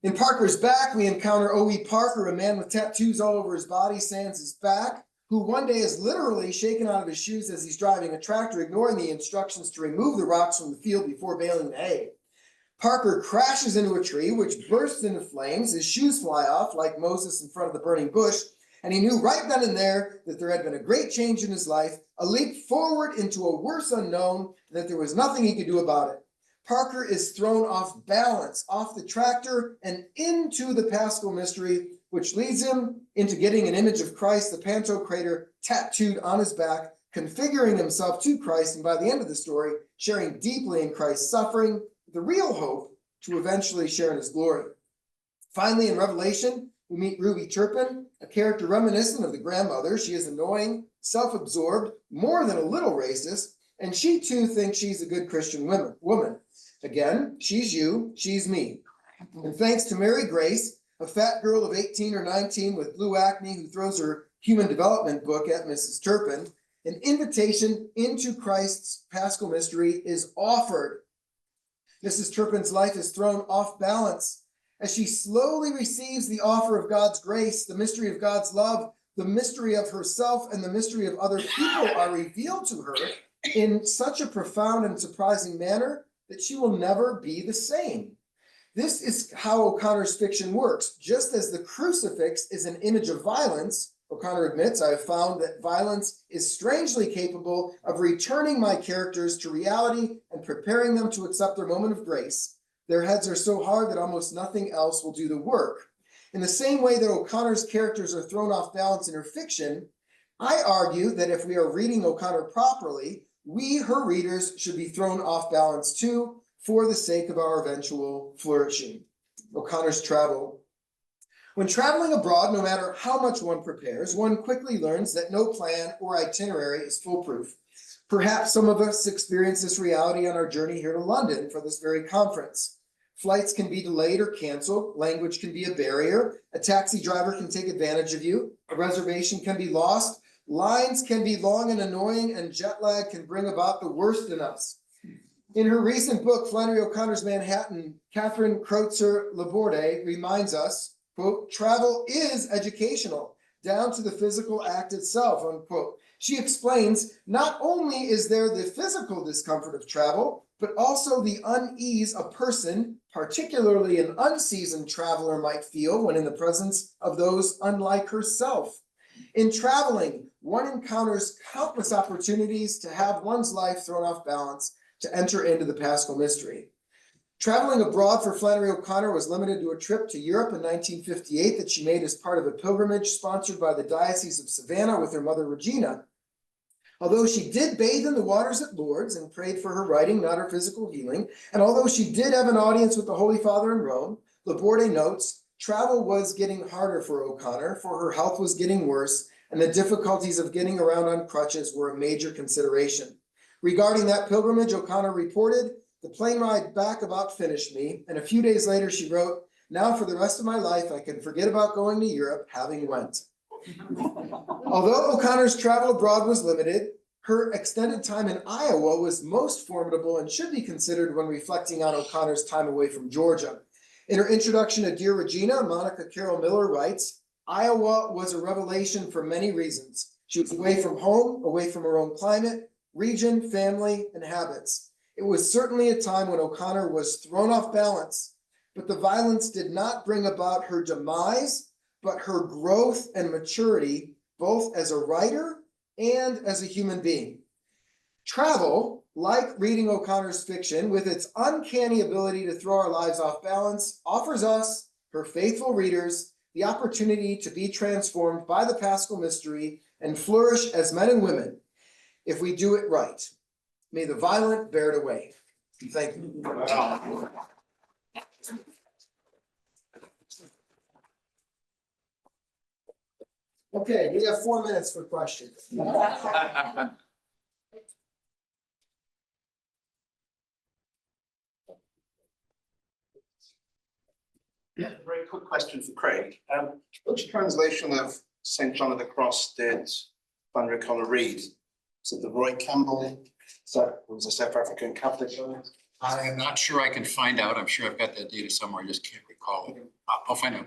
In Parker's back, we encounter O.E. Parker, a man with tattoos all over his body, sans his back, who one day is literally shaken out of his shoes as he's driving a tractor, ignoring the instructions to remove the rocks from the field before baling the hay. Parker crashes into a tree, which bursts into flames. His shoes fly off like Moses in front of the burning bush, and he knew right then and there that there had been a great change in his life, a leap forward into a worse unknown, and that there was nothing he could do about it. Parker is thrown off balance, off the tractor, and into the Paschal mystery, which leads him into getting an image of Christ, the Pantocrator, tattooed on his back, configuring himself to Christ, and by the end of the story, sharing deeply in Christ's suffering, the real hope to eventually share in his glory. Finally, in Revelation, we meet Ruby Turpin, a character reminiscent of the grandmother. She is annoying, self-absorbed, more than a little racist, and she too thinks she's a good Christian woman. Again, she's you, she's me. And thanks to Mary Grace, a fat girl of 18 or 19 with blue acne who throws her human development book at Mrs. Turpin, an invitation into Christ's Paschal mystery is offered. Mrs. Turpin's life is thrown off balance as she slowly receives the offer of God's grace, the mystery of God's love, the mystery of herself, and the mystery of other people are revealed to her in such a profound and surprising manner that she will never be the same. This is how O'Connor's fiction works. Just as the crucifix is an image of violence, O'Connor admits, I have found that violence is strangely capable of returning my characters to reality and preparing them to accept their moment of grace. Their heads are so hard that almost nothing else will do the work. In the same way that O'Connor's characters are thrown off balance in her fiction, I argue that if we are reading O'Connor properly, we, her readers, should be thrown off balance too, for the sake of our eventual flourishing. O'Connor's travel. When traveling abroad, no matter how much one prepares, one quickly learns that no plan or itinerary is foolproof. Perhaps some of us experience this reality on our journey here to London for this very conference. Flights can be delayed or canceled. Language can be a barrier. A taxi driver can take advantage of you. A reservation can be lost. Lines can be long and annoying, and jet lag can bring about the worst in us. In her recent book, Flannery O'Connor's Manhattan, Catherine Kreutzer-Laborde reminds us, quote, travel is educational, down to the physical act itself, unquote. She explains, not only is there the physical discomfort of travel, but also the unease a person, particularly an unseasoned traveler, might feel when in the presence of those unlike herself. In traveling, one encounters countless opportunities to have one's life thrown off balance, to enter into the Paschal mystery. Traveling abroad for Flannery O'Connor was limited to a trip to Europe in 1958 that she made as part of a pilgrimage sponsored by the Diocese of Savannah with her mother Regina. Although she did bathe in the waters at Lourdes and prayed for her writing, not her physical healing, and although she did have an audience with the Holy Father in Rome, Laborde notes, travel was getting harder for O'Connor, for her health was getting worse, and the difficulties of getting around on crutches were a major consideration. Regarding that pilgrimage, O'Connor reported, the plane ride back about finished me, and a few days later she wrote, now for the rest of my life I can forget about going to Europe, having went. Although O'Connor's travel abroad was limited, her extended time in Iowa was most formidable and should be considered when reflecting on O'Connor's time away from Georgia. In her introduction to Dear Regina, Monica Carroll Miller writes, Iowa was a revelation for many reasons. She was away from home, away from her own climate, region, family, and habits. It was certainly a time when O'Connor was thrown off balance, but the violence did not bring about her demise, but her growth and maturity, both as a writer and as a human being. Travel, like reading O'Connor's fiction, with its uncanny ability to throw our lives off balance, offers us, her faithful readers, the opportunity to be transformed by the Paschal mystery and flourish as men and women, if we do it right. May the violent bear it away. Thank you. Wow. Okay, we have 4 minutes for questions. Yeah, very quick question for Craig. Which translation of St. John of the Cross did Flannery O'Connor read? Is it the Roy Campbell? Was a South African Catholic? I am not sure I can find out. I'm sure I've got that data somewhere. I just can't recall it. I'll find out.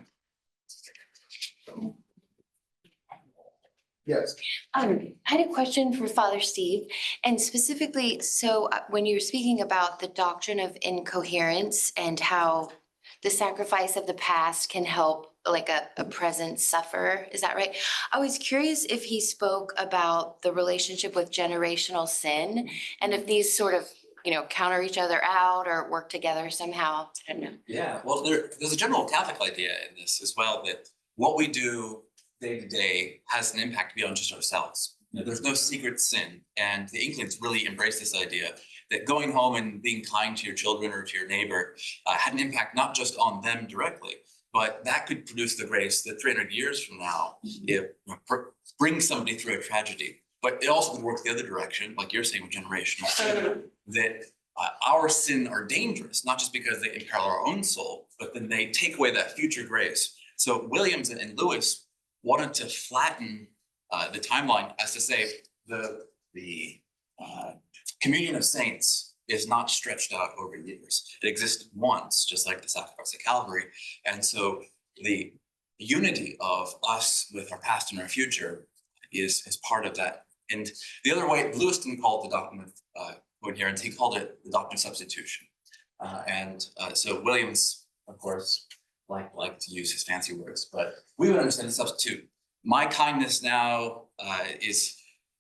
Yes. I had a question for Father Steve, and specifically, so when you're speaking about the doctrine of incoherence and how the sacrifice of the past can help like a present sufferer, is that right? I was curious if he spoke about the relationship with generational sin and if these sort of, counter each other out or work together somehow. I don't know. Yeah, well, there's a general Catholic idea in this as well, that what we do day to day has an impact beyond just ourselves. There's no secret sin. And the Inklings really embrace this idea that going home and being kind to your children or to your neighbor had an impact not just on them directly, but that could produce the grace that 300 years from now, it brings somebody through a tragedy. But it also could work the other direction, like you're saying with generational sin, that our sin are dangerous, not just because they imperil our own soul, but then they take away that future grace. So Williams and Lewis wanted to flatten the timeline, as to say the communion of saints is not stretched out over years. It exists once, just like the sacrifice of Calvary. And so the unity of us with our past and our future is part of that. And the other way, Lewis didn't call it the doctrine of coherence, he called it the doctrine of substitution. So Williams, of course, like to use his fancy words, but we would understand the substitute. My kindness now is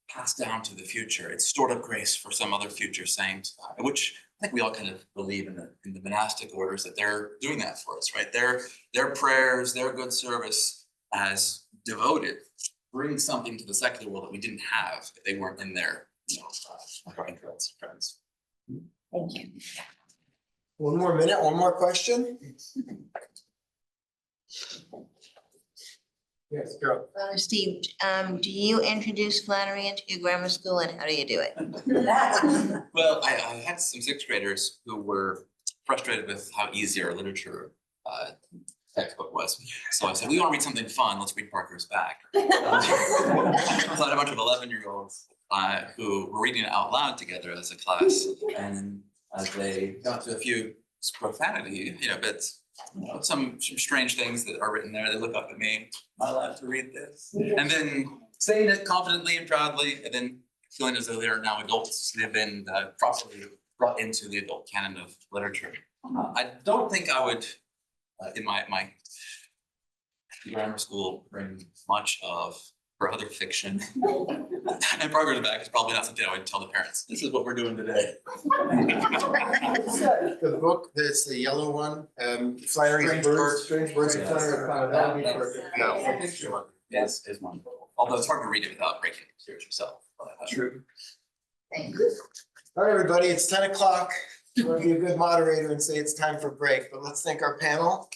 passed down to the future. It's stored up grace for some other future saint, which I think we all kind of believe in the monastic orders, that they're doing that for us, right? Their prayers, their good service as devoted bring something to the secular world that we didn't have if they weren't in there, like our influence friends. Thank you. One more minute, one more question. Yes, Carol. Steve, do you introduce Flannery into your grammar school and how do you do it? Well, I had some sixth graders who were frustrated with how easy our literature textbook was. So I said, we want to read something fun, let's read Parker's Back. So I had a bunch of 11-year-olds who were reading it out loud together as a class. And as they got to a few profanity, bits, some strange things that are written there, they look up at me, am I allowed to read this? And then saying it confidently and proudly, and then feeling as though they're now adults, they've been properly brought into the adult canon of literature. I don't think I would, in my grammar school, bring much of her other fiction. And Progress Back is probably not something I would tell the parents. This is what we're doing today. The book, that's the yellow one, Flannery's Birds, Strange Birds of Flannery. That would be perfect. Yes, is one. Although it's hard to read it without breaking the series yourself. True. Thank you. All right, everybody, it's 10 o'clock. I'm gonna be a good moderator and say it's time for break, but let's thank our panel.